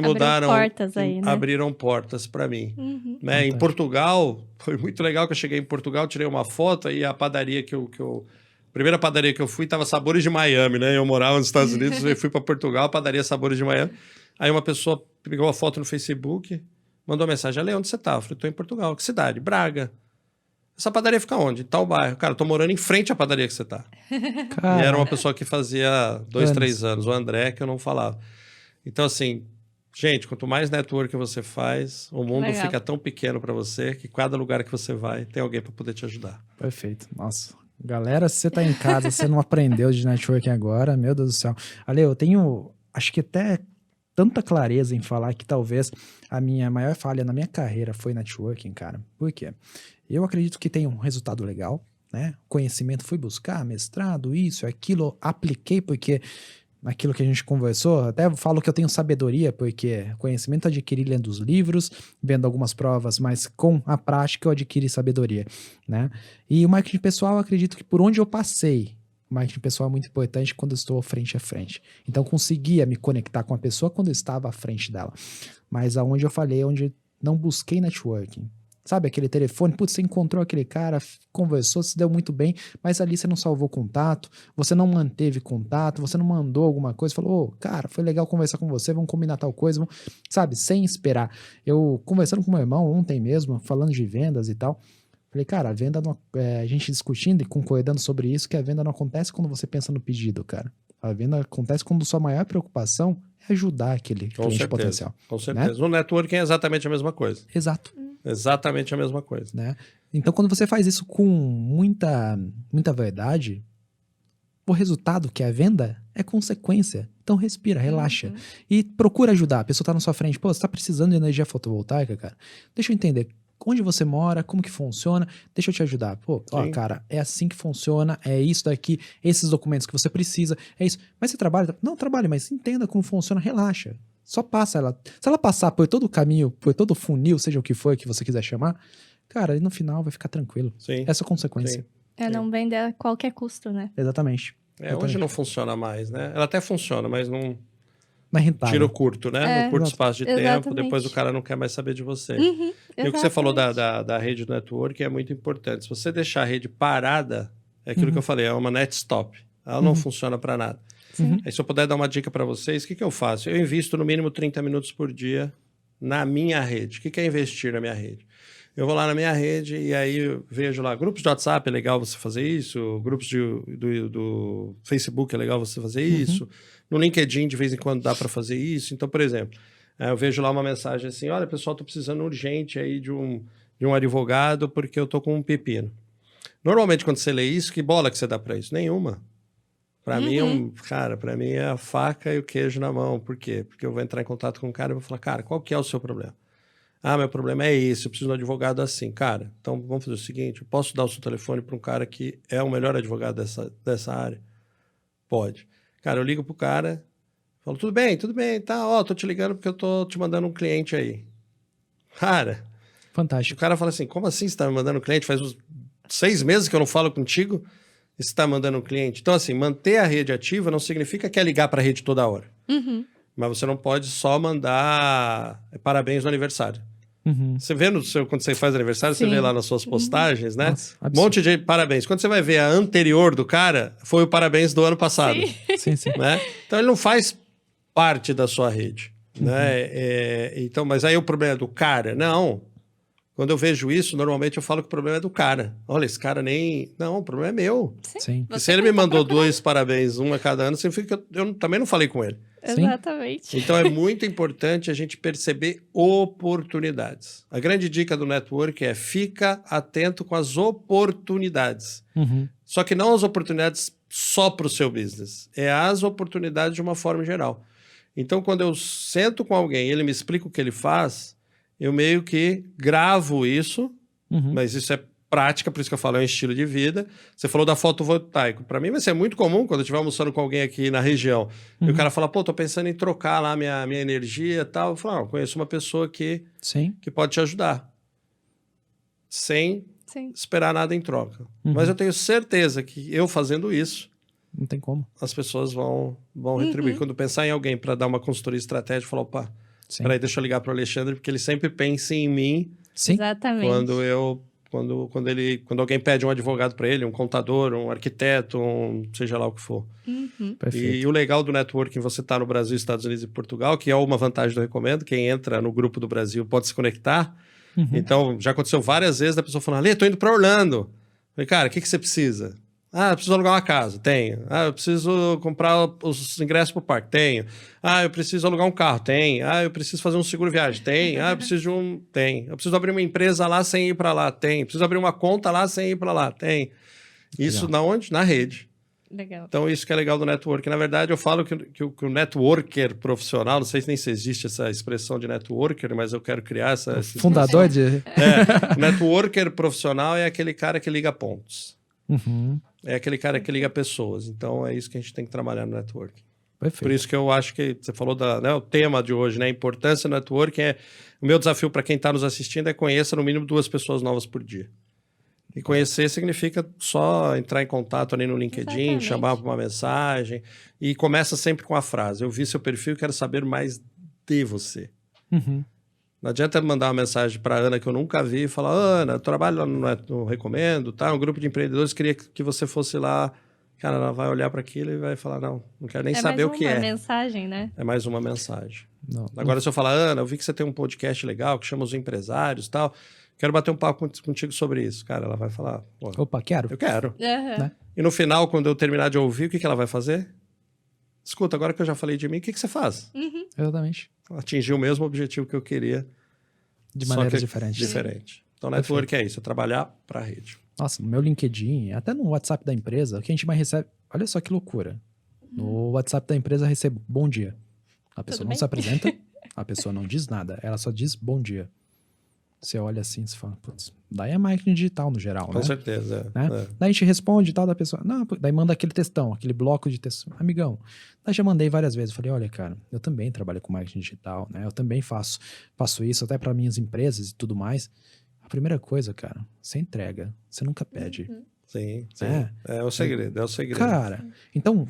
mudaram, portas aí, né? Abriram portas para mim. Né? Em Portugal, foi muito legal que eu cheguei em Portugal, tirei uma foto e a padaria a primeira padaria que eu fui estava Sabores de Miami, né? Eu morava nos Estados Unidos, eu fui para Portugal, padaria Sabores de Miami. Aí uma pessoa pegou a foto no Facebook, mandou uma mensagem, Ale, onde você tá? Eu falei, tô em Portugal. Que cidade? Braga. Essa padaria fica onde? Em tal bairro. Cara, eu tô morando em frente à padaria que você tá. E era uma pessoa que fazia 2, 3 anos, o André, que eu não falava. Então, assim, gente, quanto mais network você faz, o mundo fica tão pequeno para você que cada lugar que você vai tem alguém para poder te ajudar. Perfeito. Nossa. Galera, se você tá em casa, você não aprendeu de networking agora, meu Deus do céu. Ale, eu tenho, acho que até tanta clareza em falar que talvez a minha maior falha na minha carreira foi networking, cara. Por quê? Eu acredito que tem um resultado legal, né? Conhecimento fui buscar, mestrado, isso, aquilo, apliquei porque naquilo que a gente conversou, até falo que eu tenho sabedoria, porque conhecimento eu adquiri lendo os livros, vendo algumas provas, mas com a prática eu adquiri sabedoria, né? E o marketing pessoal, eu acredito que por onde eu passei, o marketing pessoal é muito importante quando eu estou frente a frente. Então, conseguia me conectar com a pessoa quando eu estava à frente dela. Mas aonde eu falei, onde não busquei networking. Sabe, aquele telefone, putz, você encontrou aquele cara, conversou, se deu muito bem, mas ali você não salvou contato, você não manteve contato, você não mandou alguma coisa, falou, ô, cara, foi legal conversar com você, vamos combinar tal coisa, sabe, sem esperar. Eu, conversando com meu irmão ontem mesmo, falando de vendas e tal, falei, cara, a venda, não, a gente discutindo e concordando sobre isso, que a venda não acontece quando você pensa no pedido, cara. A venda acontece quando sua maior preocupação é ajudar aquele cliente potencial. Com certeza. Né? No networking é exatamente a mesma coisa. Exato. Exatamente a mesma coisa. Né? Então, quando você faz isso com muita verdade, o resultado, que é a venda, é consequência. Então, respira, relaxa. E procura ajudar. A pessoa está na sua frente. Pô, você está precisando de energia fotovoltaica, cara? Deixa eu entender. Onde você mora, como que funciona, deixa eu te ajudar. Pô, ó, cara, é assim que funciona, é isso daqui, esses documentos que você precisa, é isso. Mas você trabalha? Não, trabalha, mas entenda como funciona, relaxa. Só passa ela. Se ela passar por todo o caminho, por todo o funil, seja o que for que você quiser chamar, cara, aí no final vai ficar tranquilo. Sim. Essa é a consequência. Não vender a qualquer custo, né? Exatamente. Hoje não funciona mais, né? Ela até funciona, mas não... Mas rentável. Tiro curto, né? No curto espaço de tempo, depois o cara não quer mais saber de você. E o que você falou da rede do network é muito importante. Se você deixar a rede parada, é aquilo que eu falei, é uma net stop. Ela não funciona para nada. Aí, se eu puder dar uma dica para vocês, o que eu faço? Eu invisto no mínimo 30 minutos por dia na minha rede. O que é investir na minha rede? Eu vou lá na minha rede e aí eu vejo lá, grupos de WhatsApp é legal você fazer isso, grupos do Facebook é legal você fazer isso, no LinkedIn de vez em quando dá para fazer isso. Então, por exemplo, eu vejo lá uma mensagem assim, olha pessoal, estou precisando urgente aí de um advogado porque eu estou com um pepino. Normalmente quando você lê isso, que bola que você dá para isso? Nenhuma. Para mim, para mim é a faca e o queijo na mão. Por quê? Porque eu vou entrar em contato com o cara e vou falar, cara, qual que é o seu problema? Ah, meu problema é esse, eu preciso de um advogado assim. Cara, então vamos fazer o seguinte, eu posso dar o seu telefone para um cara que é o melhor advogado dessa área? Pode. Cara, eu ligo pro cara, falo, tudo bem, tá, tô te ligando porque eu tô te mandando um cliente aí. Cara, fantástico. O cara fala assim, como assim você tá me mandando um cliente? Faz uns 6 meses que eu não falo contigo e você tá mandando um cliente. Então, assim, manter a rede ativa não significa que é ligar pra rede toda hora. Mas você não pode só mandar parabéns no aniversário. Você vê quando você faz aniversário, você vê lá nas suas postagens, né? Nossa, um monte de parabéns. Quando você vai ver a anterior do cara, foi o parabéns do ano passado. Sim. Né? Então ele não faz parte da sua rede. Né? Então, mas aí o problema é do cara? Não. Quando eu vejo isso, normalmente eu falo que o problema é do cara. Olha, esse cara nem... Não, o problema é meu. Sim. Se ele me mandou 2 parabéns, um a cada ano, significa que eu também não falei com ele. Exatamente. Então é muito importante a gente perceber oportunidades. A grande dica do network é fica atento com as oportunidades. Só que não as oportunidades só para o seu business, é as oportunidades de uma forma geral. Então, quando eu sento com alguém e ele me explica o que ele faz, eu meio que gravo isso, mas isso é prática, por isso que eu falo, é um estilo de vida. Você falou da fotovoltaico. Para mim vai ser muito comum, quando eu estiver almoçando com alguém aqui na região, e o cara fala, pô, tô pensando em trocar lá minha energia e tal. Eu falo, conheço uma pessoa que pode te ajudar. Sem esperar nada em troca. Mas eu tenho certeza que eu fazendo isso, não tem como. As pessoas vão retribuir. Quando pensar em alguém para dar uma consultoria estratégica, falar, opa, peraí, deixa eu ligar para o Alexandre, porque ele sempre pensa em mim. Exatamente. Quando alguém pede um advogado para ele, um contador, um arquiteto, seja lá o que for. E o legal do networking, você tá no Brasil, Estados Unidos e Portugal, que é uma vantagem que eu recomendo, quem entra no grupo do Brasil pode se conectar. Então, já aconteceu várias vezes da pessoa falando, Ale, tô indo para Orlando. Eu falei, cara, o que você precisa? Eu preciso alugar uma casa. Tenho. Eu preciso comprar os ingressos para o parque. Tenho. Eu preciso alugar um carro. Tenho. Eu preciso fazer um seguro viagem. Tenho. Eu preciso de um... Tenho. Eu preciso abrir uma empresa lá sem ir para lá. Tenho. Preciso abrir uma conta lá sem ir para lá. Tenho. Isso na onde? Na rede. Legal. Então, isso que é legal do network. Na verdade, eu falo que o networker profissional, não sei nem se existe essa expressão de networker, mas eu quero criar essa fundador de... O networker profissional é aquele cara que liga pontos. É aquele cara que liga pessoas. Então, é isso que a gente tem que trabalhar no networking. Perfeito. Por isso que eu acho que você falou o tema de hoje, né? A importância do networking o meu desafio para quem está nos assistindo é conheça no mínimo 2 pessoas novas por dia. E conhecer significa só entrar em contato ali no LinkedIn, chamar para uma mensagem. E começa sempre com a frase, eu vi seu perfil e quero saber mais de você. Não adianta mandar uma mensagem para a Ana que eu nunca vi e falar, Ana, eu trabalho lá no Recomendo, tá? Um grupo de empreendedores queria que você fosse lá. Cara, ela vai olhar para aquilo e vai falar, não quero nem saber o que é. É mais uma mensagem, né? É mais uma mensagem. Agora, se eu falar, Ana, eu vi que você tem um podcast legal que chama Os Empresários e tal, quero bater um papo contigo sobre isso. Cara, ela vai falar, opa, quero. Eu quero. Né? E no final, quando eu terminar de ouvir, o que ela vai fazer? Escuta, agora que eu já falei de mim, o que você faz? Exatamente. Atingir o mesmo objetivo que eu queria. De maneira diferente. Então, network é isso, é trabalhar para a rede. Nossa, no meu LinkedIn, até no WhatsApp da empresa, o que a gente mais recebe... Olha só que loucura. No WhatsApp da empresa, eu recebo bom dia. A pessoa não se apresenta, a pessoa não diz nada, ela só diz bom dia. Você olha assim, você fala, putz, daí é marketing digital no geral, né? Com certeza, né? Daí a gente responde e tal, da pessoa, não, daí manda aquele textão, aquele bloco de texto, amigão. Daí já mandei várias vezes, falei, olha, cara, eu também trabalho com marketing digital, né? Eu também faço isso até para minhas empresas e tudo mais. A primeira coisa, cara, você entrega, você nunca pede. Sim. É o segredo, Cara, então,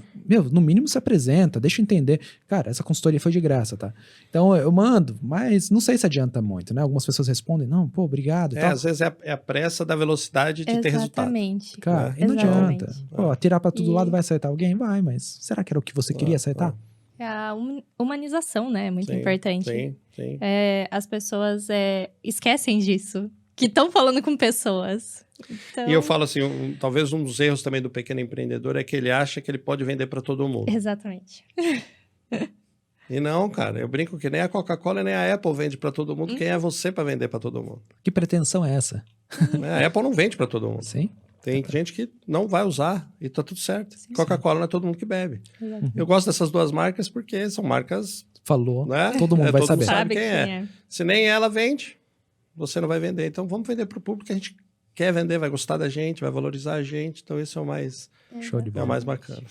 no mínimo se apresenta, deixa eu entender. Cara, essa consultoria foi de graça, tá? Então eu mando, mas não sei se adianta muito, né? Algumas pessoas respondem, não, pô, obrigado. Às vezes é a pressa da velocidade de ter resultado. Exatamente. Cara, e não adianta. Pô, atirar pra todo lado vai acertar alguém? Vai, mas será que era o que você queria acertar? É a humanização, né? É muito importante. Sim. As pessoas esquecem disso. Que estão falando com pessoas. Então... E eu falo assim, talvez um dos erros também do pequeno empreendedor é que ele acha que ele pode vender para todo mundo. Exatamente. E não, cara, eu brinco que nem a Coca-Cola nem a Apple vende para todo mundo. Quem é você para vender para todo mundo? Que pretensão é essa? A Apple não vende para todo mundo. Sim. Tem gente que não vai usar e tá tudo certo. Coca-Cola não é todo mundo que bebe. Exatamente. Eu gosto dessas 2 marcas porque são marcas... Falou, né? todo mundo vai saber. Mundo sabe quem é. Se nem ela vende, você não vai vender. Então, vamos vender para o público que a gente quer vender, vai gostar da gente, vai valorizar a gente. Então, isso é o mais... Show de bola. É o mais bacana.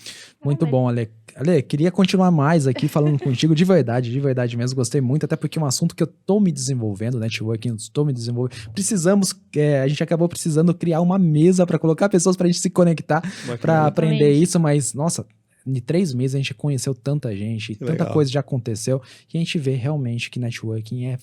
Muito bom, Ale. Ale, queria continuar mais aqui falando contigo de verdade mesmo. Gostei muito, até porque é um assunto que eu tô me desenvolvendo, networking, estou me desenvolvendo. A gente acabou precisando criar uma mesa para colocar pessoas pra gente se conectar, para aprender isso, mas, nossa... Em 3 meses a gente conheceu tanta gente, tanta coisa já aconteceu, que a gente vê realmente que networking é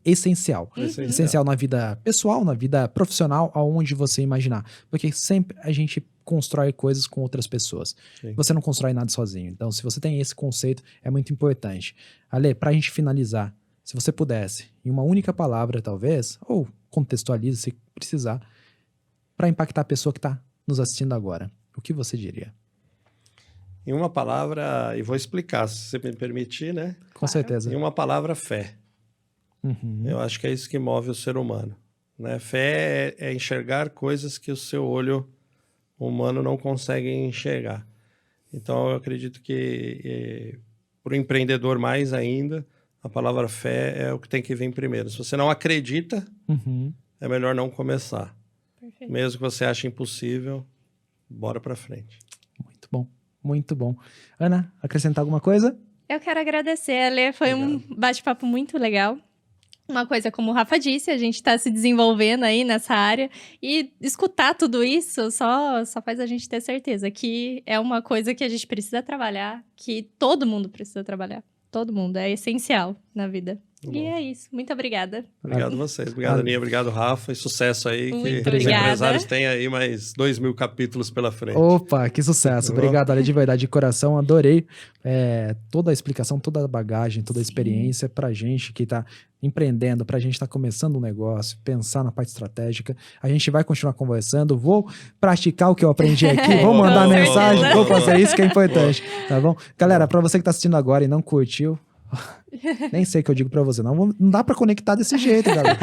essencial. Essencial na vida pessoal, na vida profissional, aonde você imaginar. Porque sempre a gente constrói coisas com outras pessoas. Sim. Você não constrói nada sozinho. Então, se você tem esse conceito, é muito importante. Ale, pra gente finalizar, se você pudesse, em uma única palavra, talvez, ou contextualize se precisar, para impactar a pessoa que tá nos assistindo agora, o que você diria? Em uma palavra, e vou explicar, se você me permitir, né? Com certeza. Em uma palavra, fé. Eu acho que é isso que move o ser humano, né? Fé é enxergar coisas que o seu olho humano não consegue enxergar. Então, eu acredito que, para o empreendedor mais ainda, a palavra fé é o que tem que vir primeiro. Se você não acredita, é melhor não começar. Perfeito. Mesmo que você ache impossível, bora para frente. Muito bom, muito bom. Ana, acrescentar alguma coisa? Eu quero agradecer, Ale. Foi um bate-papo muito legal. Uma coisa, como o Rafa disse, a gente está se desenvolvendo aí nessa área. E escutar tudo isso só faz a gente ter certeza que é uma coisa que a gente precisa trabalhar, que todo mundo precisa trabalhar. Todo mundo. É essencial na vida. E é isso. Muito obrigada. Obrigado a vocês. Obrigado, Aninha. Obrigado, Rafa. E sucesso aí. Muito que obrigada. os empresários têm aí mais 2.000 capítulos pela frente. Opa, que sucesso. Obrigado, Ale, de verdade, de coração. Adorei toda a explicação, toda a bagagem, toda a experiência pra gente que tá empreendendo, pra gente tá começando um negócio, pensar na parte estratégica. A gente vai continuar conversando. Vou praticar o que eu aprendi aqui. Vou mandar mensagem. Vou fazer isso que é importante. Tá bom? Galera, pra você que tá assistindo agora e não curtiu, nem sei o que eu digo pra você. Não dá pra conectar desse jeito, galera.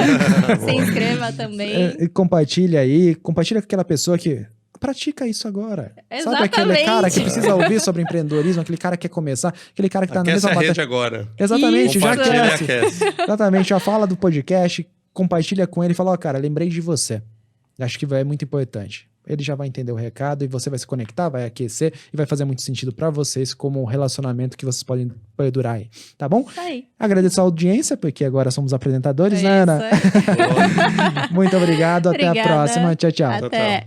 Se inscreva também. E compartilha aí. Compartilha com aquela pessoa que pratica isso agora. Exatamente. Sabe aquele cara que precisa ouvir sobre empreendedorismo, aquele cara que quer começar, aquele cara que tá na mesma Aquece a rede batalha. agora. Exatamente, já Compartilha e aquece. aquece. Exatamente, já fala do podcast, compartilha com ele e fala, ó, cara, lembrei de você. Acho que é muito importante. Ele já vai entender o recado e você vai se conectar, vai aquecer e vai fazer muito sentido pra vocês como um relacionamento que vocês podem perdurar aí, tá bom? Isso aí. Agradeço a audiência, porque agora somos apresentadores, né, Ana? Isso. Muito obrigado, até a Obrigada. próxima. Tchau, tchau. Até.